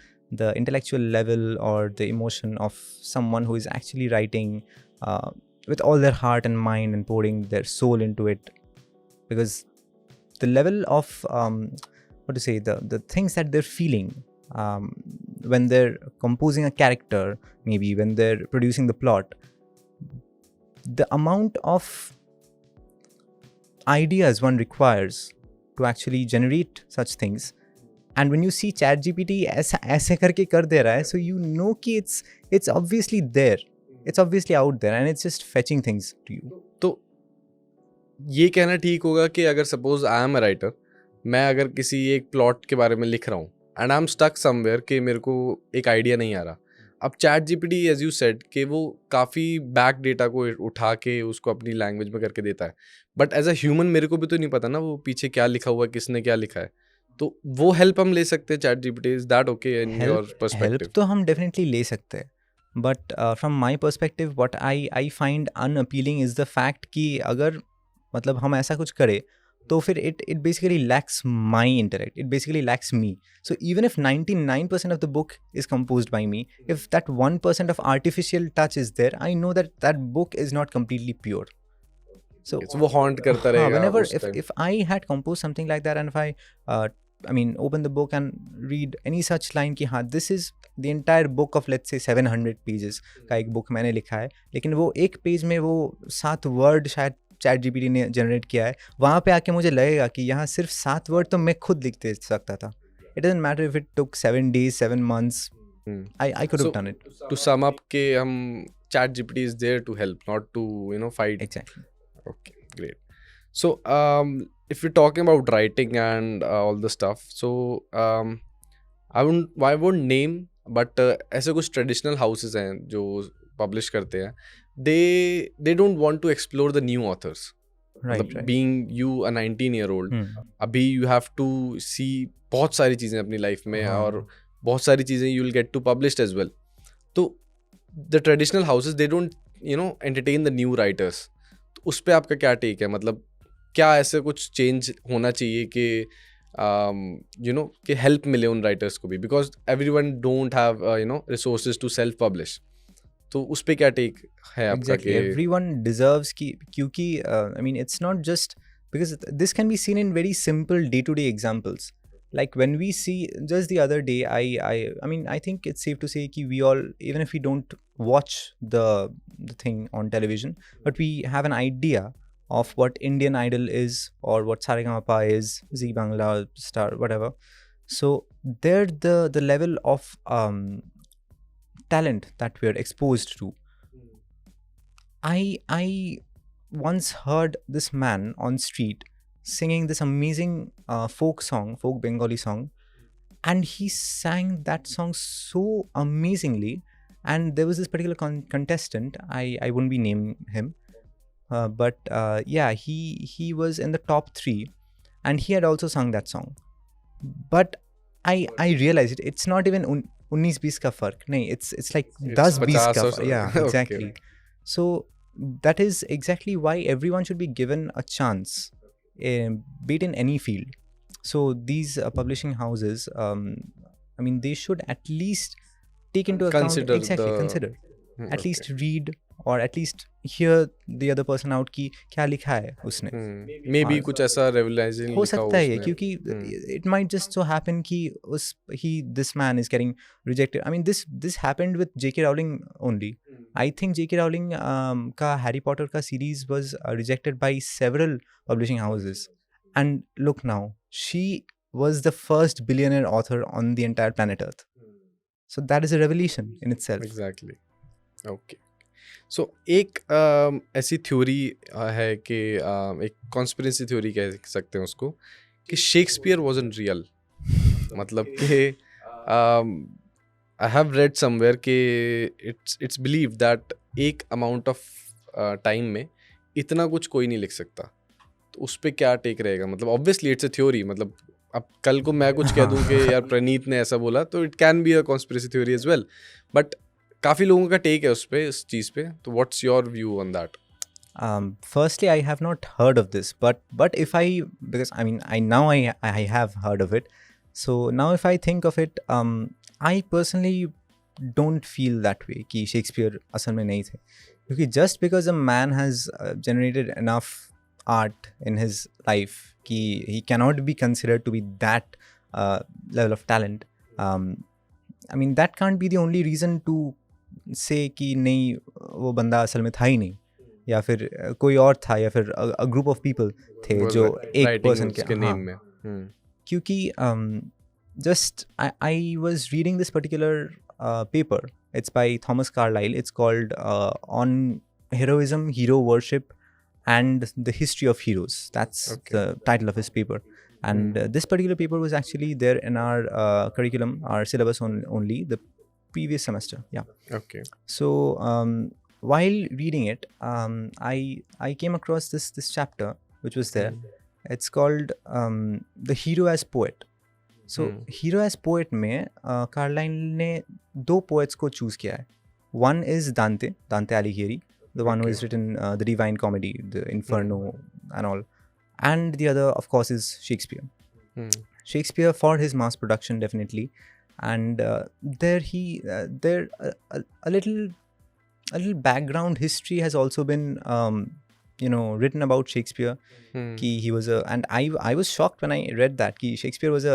intellectual level or the emotion of someone who is actually writing with all their heart and mind and pouring their soul into it. Because the level of what to say, the things that they're feeling when they're composing a character, maybe when they're producing the plot, the amount of ideas one requires to actually generate such things. And when you see ChatGPT ऐसे करके कर दे रहा है, so you know कि it's obviously there, it's obviously out there, and it's just fetching things to you. तो ये कहना ठीक होगा कि अगर suppose I am a writer, मैं अगर किसी एक प्लॉट के बारे में लिख रहा हूँ and I am stuck somewhere कि मेरे को एक आइडिया नहीं आ रहा, अब chat GPT as you said कि वो काफ़ी बैक डेटा को उठा के उसको अपनी लैंग्वेज में करके देता है, बट एज अ ह्यूमन मेरे को भी तो नहीं पता ना वो पीछे क्या लिखा हुआ है, किसने क्या लिखा है, तो वो हेल्प हम ले सकते हैं ChatGPT, is that okay in your help perspective? तो हम डेफिनेटली ले सकते हैं, but from my perspective what I find unappealing is the fact कि अगर मतलब हम ऐसा कुछ करें तो फिर it basically lacks my intellect, it basically lacks me. So even if 99% of the book is composed by me, if that 1% of artificial touch is there, I know that that book is not completely pure. So वो haunt करता रहेगा whenever उस time. if I had composed something like that, and if I mean open the book and read any such line कि हाँ this is the entire book of let's say 700 pages का एक book मैंने लिखा है, लेकिन वो एक पेज में वो 7 वर्ड शायद चैट जीपीटी ने जनरेट किया है, वहाँ पे आके मुझे लगेगा कि यहाँ सिर्फ 7 वर्ड तो मैं खुद लिख दे सकता था. It doesn't matter if it took 7 days, 7 months. I could have done it. To sum up कि हम chat GPT is there to help, not to fight. Exactly. Okay, great. So if we're talking about writing and all the stuff, so I won't name, but ऐसे कुछ traditional houses हैं जो publish करते हैं, they don't want to explore the new authors. Right. Being you a 19-year-old, अभी you have to see बहुत सारी चीज़ें अपनी लाइफ में और बहुत सारी चीज़ें you will get to published as well. तो the traditional houses they don't entertain the new writers. तो उस पर आपका क्या टेक है, मतलब क्या ऐसे कुछ चेंज होना चाहिए कि कि हेल्प मिले उन राइटर्स को भी, because everyone don't have resources to self publish, तो उस पे क्या टेक है आपका? Exactly. Everyone deserves ki, क्योंकि I mean it's not just because this can be seen in very simple day-to-day examples. Like when we see, just the other day, I mean I think it's safe to say ki we all, even if we don't watch the thing on television, but we have an idea of what Indian Idol is or what Saregama is, Zee Bangla, Star, whatever. So there the level of talent that we are exposed to. I once heard this man on street singing this amazing folk Bengali song, and he sang that song so amazingly. And there was this particular contestant, I wouldn't be naming him, but yeah, he was in the top 3, and he had also sung that song. But I realized it's not even 19-20 का फर्क नहीं, it's like 10-20 का फर्क. Yeah, exactly. So that is exactly why everyone should be given a chance, be it in any field. So these publishing houses, I mean they should at least take into account, consider at least read or at least hear the other person out कि क्या लिखा है उसने. Maybe कुछ ऐसा revelation हो सकता है क्योंकि it might just so happen कि this man is getting rejected. I mean this happened with J.K. Rowling only. I think J.K. Rowling का Harry Potter का series was rejected by several publishing houses, and look now, she was the first billionaire author on the entire planet Earth. So that is a revelation in itself. Exactly. Okay. So एक ऐसी theory है कि एक conspiracy theory कह सकते हैं उसको, कि शेक्सपियर वाजंट रियल. मतलब कि आई हैव रेड समवेयर कि इट्स बिलीव दैट एक अमाउंट ऑफ टाइम में इतना कुछ कोई नहीं लिख सकता, तो उस पे क्या टेक रहेगा? मतलब ऑब्वियसली इट्स अ थ्योरी, मतलब अब कल को मैं कुछ कह दूं कि यार प्रणीत ने ऐसा बोला, तो it can be a conspiracy theory as well, but काफ़ी लोगों का टेक है उस पे, इस चीज़ पे, तो what's your view on that? Firstly, I have not heard of this, but if I, because I mean I now I have heard of it. So now if I think of it, I personally don't feel that way कि Shakespeare असल में नहीं थे, क्योंकि just because a man has generated enough art in his life कि he cannot be considered to be that level of talent. I mean that can't be the only reason to say कि नहीं वो बंदा असल में था ही नहीं, या फिर कोई और था, या फिर अ ग्रुप ऑफ पीपल थे जो एक पर्सन के नेम हाँ, में। क्योंकि just I was reading this particular paper. It's by Thomas Carlyle. It's called On Heroism, Hero Worship, and the History of Heroes. That's the title of his paper. And this particular paper was actually there in our curriculum, our syllabus only the previous semester. Yeah. Okay. So while reading it, I came across this chapter which was there. It's called The Hero as Poet. So Hero as Poet में Carlisle ने दो poets को choose किया है. One is Dante Alighieri, the one who has written the Divine Comedy, the Inferno and all, and the other of course is Shakespeare. Shakespeare for his mass production definitely, and there a little background history has also been written about Shakespeare. He was and I was shocked when I read that Shakespeare was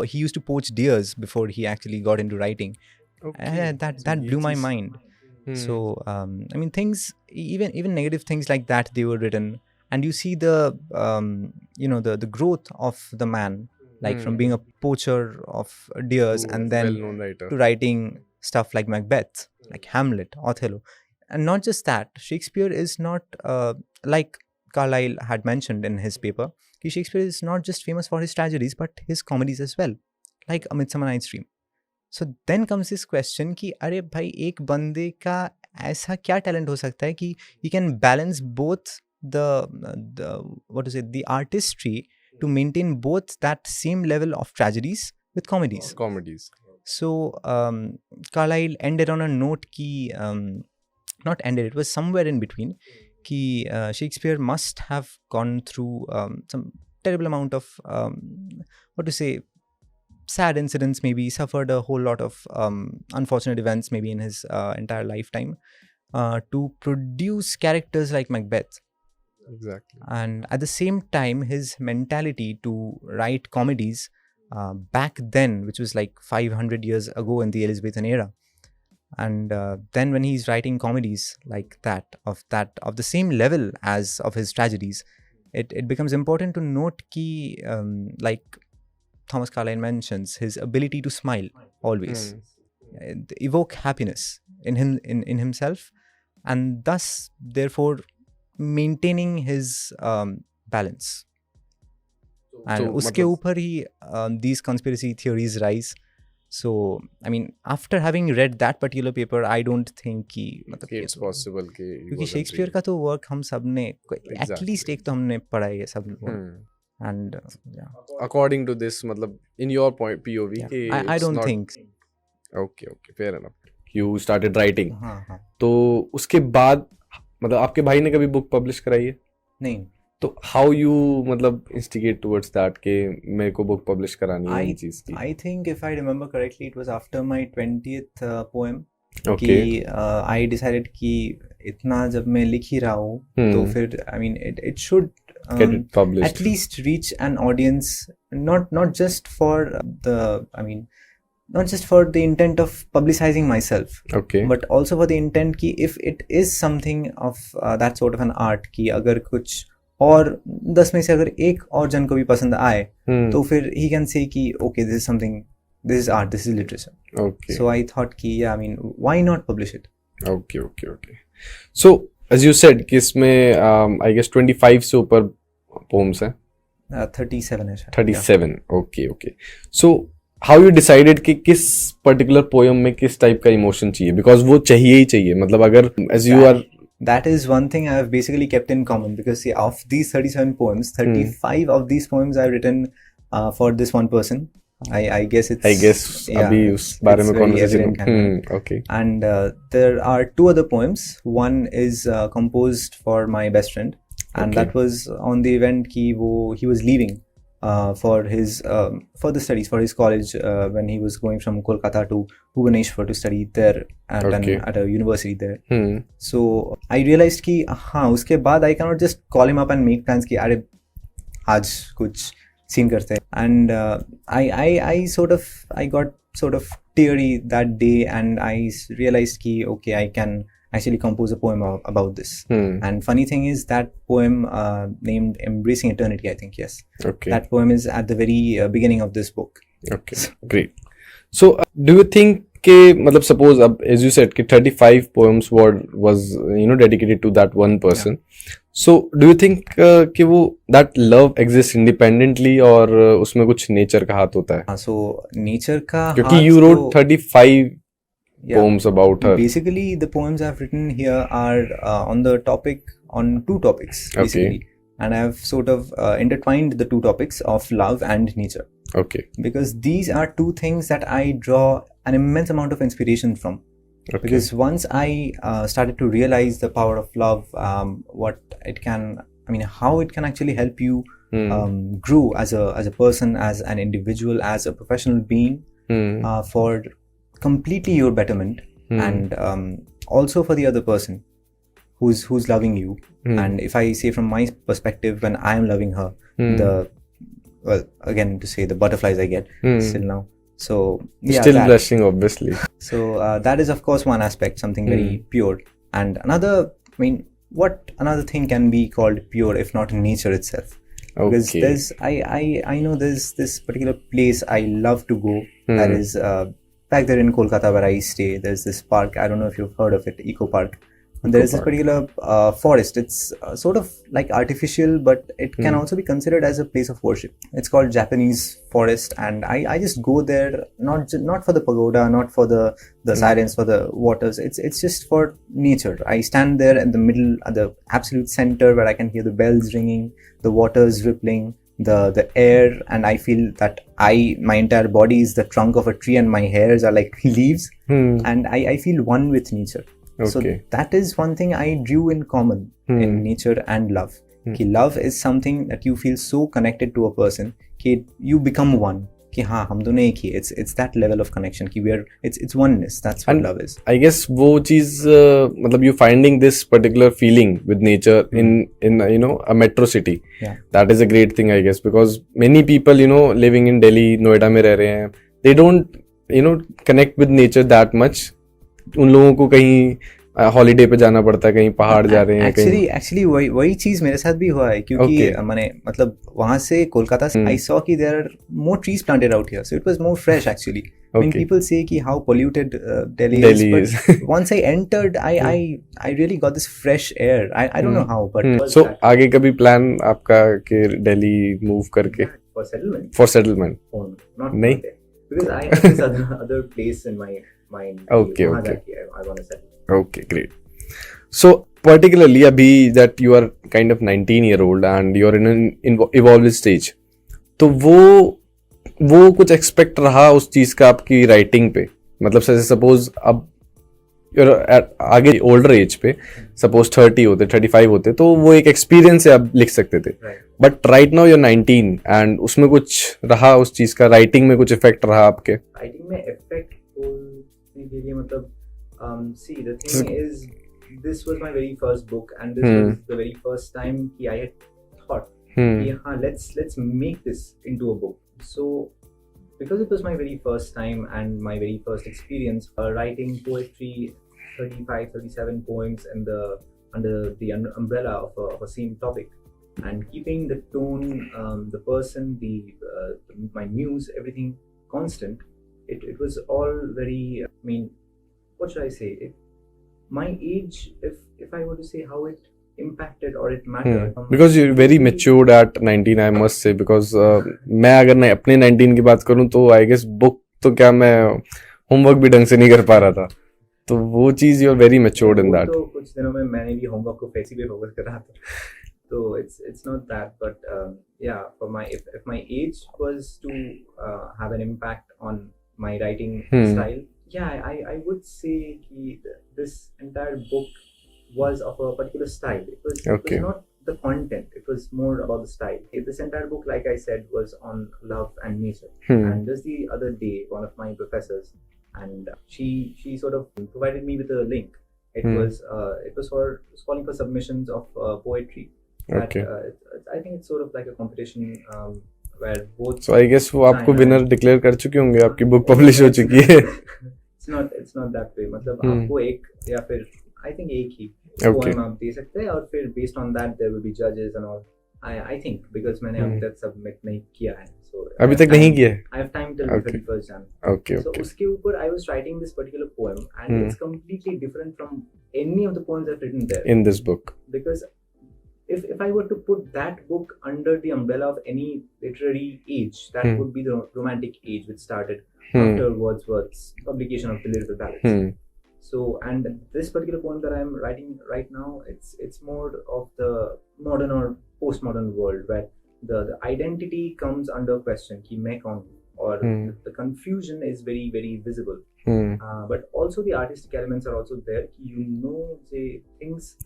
he used to poach deers before he actually got into writing. That blew my mind. So I mean things, even negative things like that, they were written, and you see the the growth of the man, like from being a poacher of deers and then well-known writer to writing stuff like Macbeth, like Hamlet, Othello. And not just that, Shakespeare is not like Carlyle had mentioned in his paper, Shakespeare is not just famous for his tragedies but his comedies as well, like A Midsummer Night's Dream. So then comes this question कि अरे भाई एक बंदे का ऐसा क्या talent हो सकता है कि he can balance both the artistry to maintain both that same level of tragedies with comedies. So Carlyle ended on a note कि not ended, it was somewhere in between कि Shakespeare must have gone through some terrible amount of sad incidents, maybe suffered a whole lot of unfortunate events maybe in his entire lifetime to produce characters like Macbeth. Exactly. And at the same time, his mentality to write comedies back then, which was like 500 years ago in the Elizabethan era, and then when he's writing comedies like that of the same level as of his tragedies, it becomes important to note ki like Thomas Carlyle mentions, his ability to smile always, evoke happiness in himself, and thus therefore maintaining his balance. And uske upar hi these conspiracy theories rise. So I mean after having read that particular paper, I don't think कि मतलब it's possible कि क्योंकि Shakespeare का तो work हम सब ने at least एक तो हमने पढ़ा है सब लोग. And according to this मतलब in your point POV कि I don't think. Okay, fair enough. You started writing. तो उसके बाद मतलब आपके भाई ने कभी बुक पब्लिश कराई है? नहीं. तो how you मतलब instigate towards that कि मेरे को बुक पब्लिश करानी है ये चीज़ की? I think if I remember correctly, it was after my 20th poem. Okay. कि I decided कि इतना जब मैं लिख ही रहा हूँ तो फिर I mean it should get it published. At least reach an audience, not just for not just for the intent of publicizing myself, okay, but also for the intent कि if it is something of that sort of an art कि अगर कुछ और 10 में से अगर एक और जन को भी पसंद आए तो फिर he can say कि okay, this is something, this is art, this is literature. Okay. So I thought कि yeah, I mean why not publish it? Okay. So as you said कि इसमें I guess 25 से ऊपर poems हैं. 37 है शायद. 37. Okay. So how you decided कि किस पर्टिकुलर पोयम में किस टाइप का इमोशन चाहिए, बिकॉज वो चाहिए ही चाहिए, मतलब अगर as you are That is one thing I've basically kept in common because see, of these 37 poems, 35 of these poems I've written for this one person. I guess it's I guess अभी उस बारे it's में very conversation evident kind of. Okay And there are two other poems. One is composed for my best friend, and Okay. that was on the event he was leaving for his for the studies for his college when he was going from Kolkata to Bhubaneswar to study there Okay. at a university there. So I realized कि हाँ उसके बाद I cannot just call him up and make plans कि अरे आज कुछ scene करते हैं and I got sort of teary that day and I realized कि okay I can actually compose a poem about this. And funny thing is that poem named Embracing Eternity, I think, yes, Okay. that poem is at the very beginning of this book. Okay, great. So, do you think कि मतलब suppose अब as you said कि 35 poems was dedicated to that one person. So, do you think कि वो that love exists independently और उसमें कुछ nature का हाथ होता है? हाँ, so nature का क्योंकि हाथ you wrote तो- 35 Yeah. poems about her. Basically, the poems I've written here are on two topics, basically. And I've sort of intertwined the two topics of love and nature. Okay. Because these are two things that I draw an immense amount of inspiration from. Okay. Because once I started to realize the power of love, how it can actually help you grow as a person, as an individual, as a professional being, for completely your betterment, and also for the other person who's loving you. And if I say from my perspective, when I am loving her, again to say the butterflies I get still now. So yeah, Still that. blushing, obviously. So that is of course one aspect, something very pure. And what another thing can be called pure if not nature itself? Because Okay. there's I know there's this particular place I love to go. That is back there in Kolkata where I stay. There's this park. I don't know if you've heard of it, Eco Park. And there is this Park. particular forest. It's sort of like artificial, but it can also be considered as a place of worship. It's called Japanese forest, and I just go there not for the pagoda, not for the silence, for the waters. It's just for nature. I stand there in the middle, at the absolute center, where I can hear the bells ringing, the waters rippling, the air, and I feel that my entire body is the trunk of a tree, and my hairs are like leaves, and I feel one with nature. So Okay. that is one thing I drew in common in nature and love. कि love is something that you feel so connected to a person कि you become one. कि हाँ हम दोनों एक ही. It's that level of connection कि it's oneness. That's what And love is. I guess वो चीज मतलब you finding this particular feeling with nature in a metro city. Yeah. That is a great thing, I guess, because many people living in Delhi, Noida में रह रहे हैं, they don't connect with nature that much. उन लोगों को कहीं holiday पे जाना पड़ता है, कहीं पहाड़ जा रहे हैं, एक्चुअली वही चीज मेरे साथ भी हुआ है क्योंकि मैंने मतलब वहां से कोलकाता से आई सॉ कि there are more trees planted out here, so it was more fresh actually. I mean, people say ki how polluted Delhi is, but once I entered, I really got this fresh air. I don't know how, but so आगे कभी plan आपका कि Delhi move करके for settlement? for settlement? Oh, not नहीं? there. Because I have this other place in my mind. Okay, वहाँ okay. जाके I want to settle. Okay, great. So particularly अभी that you are kind of 19-year-old and you are in an evolved stage, तो वो कुछ expect रहा उस चीज का आपकी राइटिंग पे? मतलब सपोज अब आगे ओल्डर एज पे सपोज 30 होते 35 होते तो वो एक एक्सपीरियंस है, आप लिख सकते थे. But right now you're 19 and उसमें कुछ रहा उस चीज का, राइटिंग में कुछ इफेक्ट रहा आपके? राइटिंग में इफेक्ट बोलने के लिए मतलब see the thing is this was my very first book and this was the very first time कि I had thought कि हाँ let's make this into a book. So because it was my very first time and my very first experience writing poetry, 35-37 poems under the umbrella of a same topic, and keeping the tone, the person, my muse, everything constant, it was all very, what should I say? My age, if I were to say how it impacted or it mattered. Because you're very matured at 19, I must say. Because मैं अगर मैं अपने 19 की बात करूँ तो I guess book तो क्या मैं होमवर्क भी ढंग से नहीं कर पा रहा था, तो वो चीज you're very matured in that. तो कुछ दिनों में मैंने भी होमवर्क को फैसी पे फोकस कर रहा था, तो it's not that, but yeah, for my if my age was to have an impact on my writing style, yeah, I would say this entire book was of a particular style. It was not the content, it was more about the style. This entire book, like I said, was on love and nature. And just the other day, one of my professors, and she sort of provided me with a link. It was calling for submissions of poetry. Okay. I think it's sort of like a competition where both. So I guess वो आपको winner declare कर चुके होंगे, आपकी book publish हो चुकी है. It's not that way. मतलब आपको एक या फिर I think एक ही poem आप दे सकते हैं, और फिर based on that there will be judges and all. I think because मैंने अभी तक submit नहीं किया है, so अभी तक नहीं किया है. I have time till 31st Jan. Okay. So उसके ऊपर I was writing this particular poem, and it's completely different from any of the poems I've written there. In this book. Because if I were to put that book under the umbrella of any literary age, that would be the romantic age, which started after Wordsworth's publication of the Lyrical Ballads. So, and this particular poem that I'm writing right now, it's more of the modern or postmodern world, where the identity comes under question, ki main kaun hu, or the confusion is very, very visible. But also the artistic elements are also there. Say things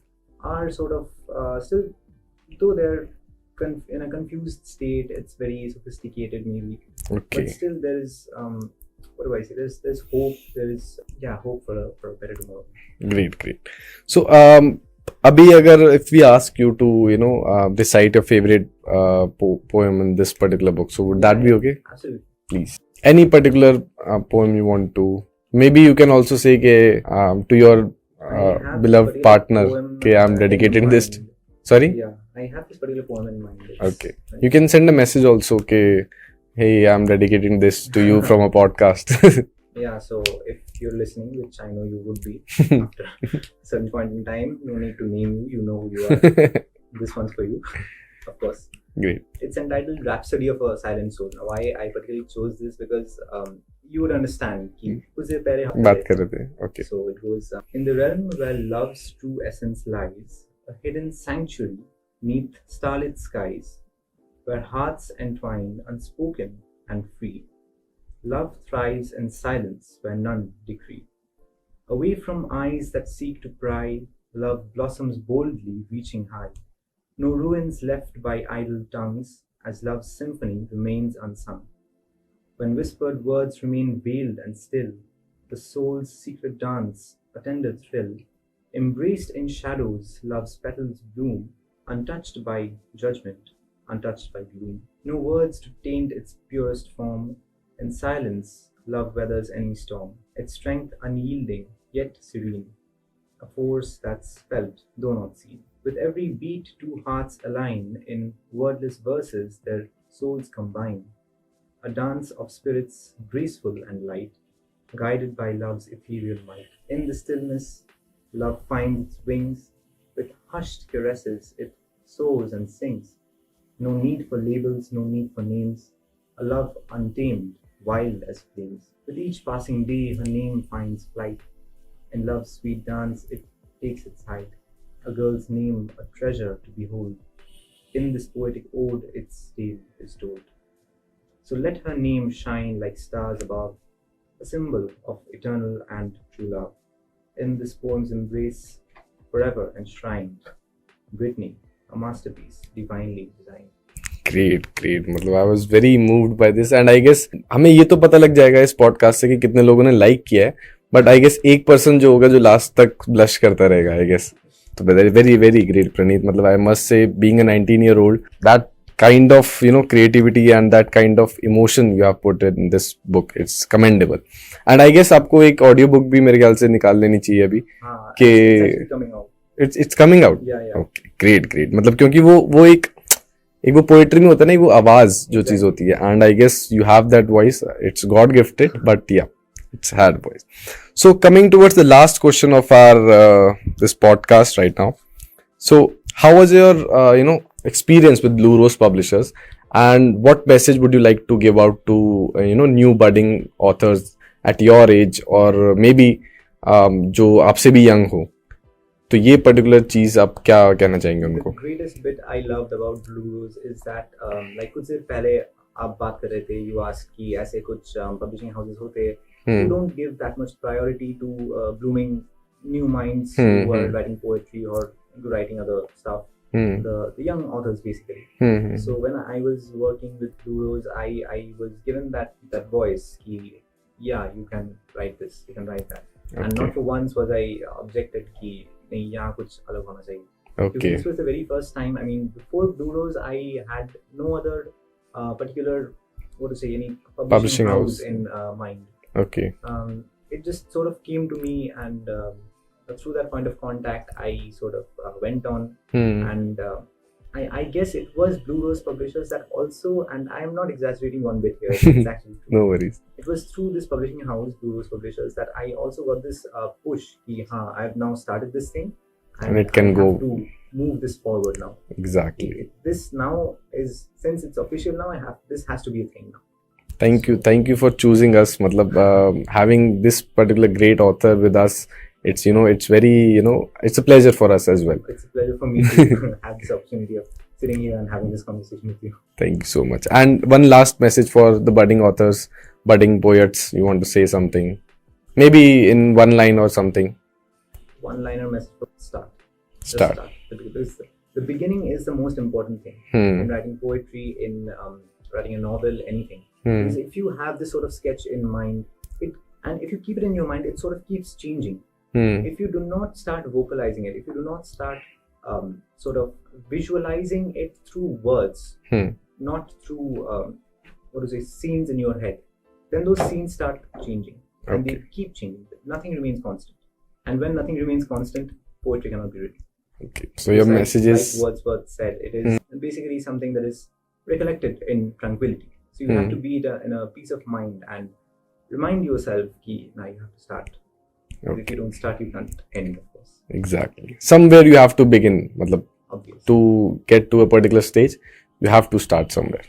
are sort of still, though they're in a confused state, it's very sophisticated maybe. Okay. But still there is what do I say? There's hope. There is hope for a better tomorrow. Great. So अभी अगर if we ask you to recite your favorite poem in this particular book, so would that be okay? Absolutely. Please. Any particular poem you want to? Maybe you can also say to your beloved partner, okay, I'm dedicating this. Sorry? Yeah, I have this particular poem in mind. Okay. You can send a message also, okay, hey, I'm dedicating this to you from a podcast. Yeah, so if you're listening, which I know you would be after a certain point in time, no need to name you, you know who you are. This one's for you, of course. Great. It's entitled Rhapsody of a Silent Soul. Now, why I particularly chose this, because you would understand. बात कर रहे थे. Okay. So it goes, in the realm where love's true essence lies, a hidden sanctuary neath starlit skies, where hearts entwine unspoken and free. Love thrives in silence where none decree. Away from eyes that seek to pry, love blossoms boldly, reaching high. No ruins left by idle tongues, as love's symphony remains unsung. When whispered words remain veiled and still, the soul's secret dance, a tender thrill, embraced in shadows, love's petals bloom, untouched by judgment, untouched by gloom. No words to taint its purest form. In silence, love weathers any storm. Its strength unyielding, yet serene. A force that's felt, though not seen. With every beat, two hearts align. In wordless verses, their souls combine. A dance of spirits graceful and light, guided by love's ethereal might. In the stillness, love finds its wings. With hushed caresses, it soars and sings. No need for labels, no need for names. A love untamed, wild as flames. With each passing day, her name finds flight. In love's sweet dance, it takes its height. A girl's name, a treasure to behold. In this poetic ode, its tale is told. So let her name shine like stars above, a symbol of eternal and true love. In this poem's embrace, forever enshrined, Brittany, a masterpiece divinely designed. Great. मतलब I was very moved by this, and I guess हमें ये तो पता लग जाएगा इस podcast से कि कितने लोगों ने लाइक किया है, बट आई गेस एक पर्सन जो होगा जो लास्ट तक ब्लश करता रहेगा, आई गेस. तो वेरी वेरी ग्रेट प्रणीत. मतलब I must say being a 19-year-old, that kind of creativity and that kind of emotion you have put in this book, it's commendable. And I guess आपको एक audio book भी मेरे ख्याल से निकाल लेनी चाहिए अभी कि it's coming out. Yeah. Okay, great. मतलब क्योंकि वो एक वो पोएट्री में होता है ना, वो आवाज जो चीज होती है, and I guess you have that voice. It's God gifted, but yeah, it's had voice. So coming towards the last question of our this podcast right now. So how was your experience with Blue Rose Publishers, and what message would you like to give out to new budding authors at your age, or maybe जो आपसे भी young हो, तो ये particular चीज आप क्या कहना चाहेंगे The उनको? greatest bit I loved about Blue Rose is that like कुछ देर पहले आप बात कर रहे थे, you asked कि ऐसे कुछ publishing houses होते हैं who don't give that much priority to blooming new minds who are writing poetry or writing other stuff, the young authors basically. So when I was working with Blue Rose, I was given that voice कि yeah, you can write this, you can write that. And not for once was I objected कि नहीं यहाँ कुछ अलग होना चाहिए. Because Okay. this was the very first time. I mean, before Blue Rose, I had no other particular, what to say, any publishing house in mind. Okay. It just sort of came to me, and through that point of contact, I sort of went on, and I guess it was Blue Rose Publishers that also, and I am not exaggerating one bit here. It's actually true. No worries. It was through this publishing house, Blue Rose Publishers, that I also got this push. Ki, I have now started this thing, And it can I go- have to move this forward now. Exactly. This now is, since it's official now, this has to be a thing now. Thank you for choosing us. मतलब having this particular great author with us, it's it's very it's a pleasure for us as well. It's a pleasure for me to have this opportunity of sitting here and having this conversation with you. Thank you so much. And one last message for the budding authors, budding poets. You want to say something? Maybe in one line or something. One-liner message for start. Just Start. Because the beginning is the most important thing in writing poetry, in writing a novel, anything. Because if you have this sort of sketch in mind, and if you keep it in your mind, it sort of keeps changing. If you do not start vocalizing it, if you do not start sort of visualizing it through words, not through scenes in your head, then those scenes start changing, and they keep changing. Nothing remains constant, and when nothing remains constant, poetry cannot be written. Okay. So your Like- message is like Wordsworth said, it is basically something that is recollected in tranquility. So you have to be in a peace of mind and remind yourself ki now you have to start. If you don't start, you can't end, of course. exactly somewhere you have to begin. मतलब Obvious. to get to a particular stage, you have to start somewhere.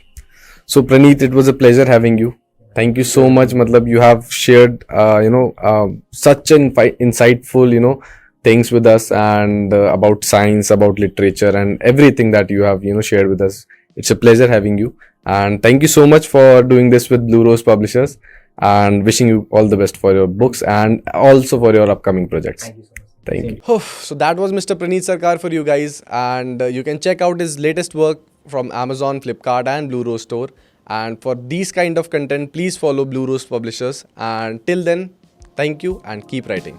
So Praneeth, it was a pleasure having you. Thank you so much. मतलब you have shared such an insightful things with us, and about science, about literature, and everything that you have shared with us. It's a pleasure having you, and thank you so much for doing this with Blue Rose Publishers, and wishing you all the best for your books and also for your upcoming projects. Thank you so much. Thank Same. you. So that was Mr. Praneeth Sarkar for you guys, and you can check out his latest work from Amazon, Flipkart, and Blue Rose Store. And for these kind of content, please follow Blue Rose Publishers. And till then, thank you and keep writing.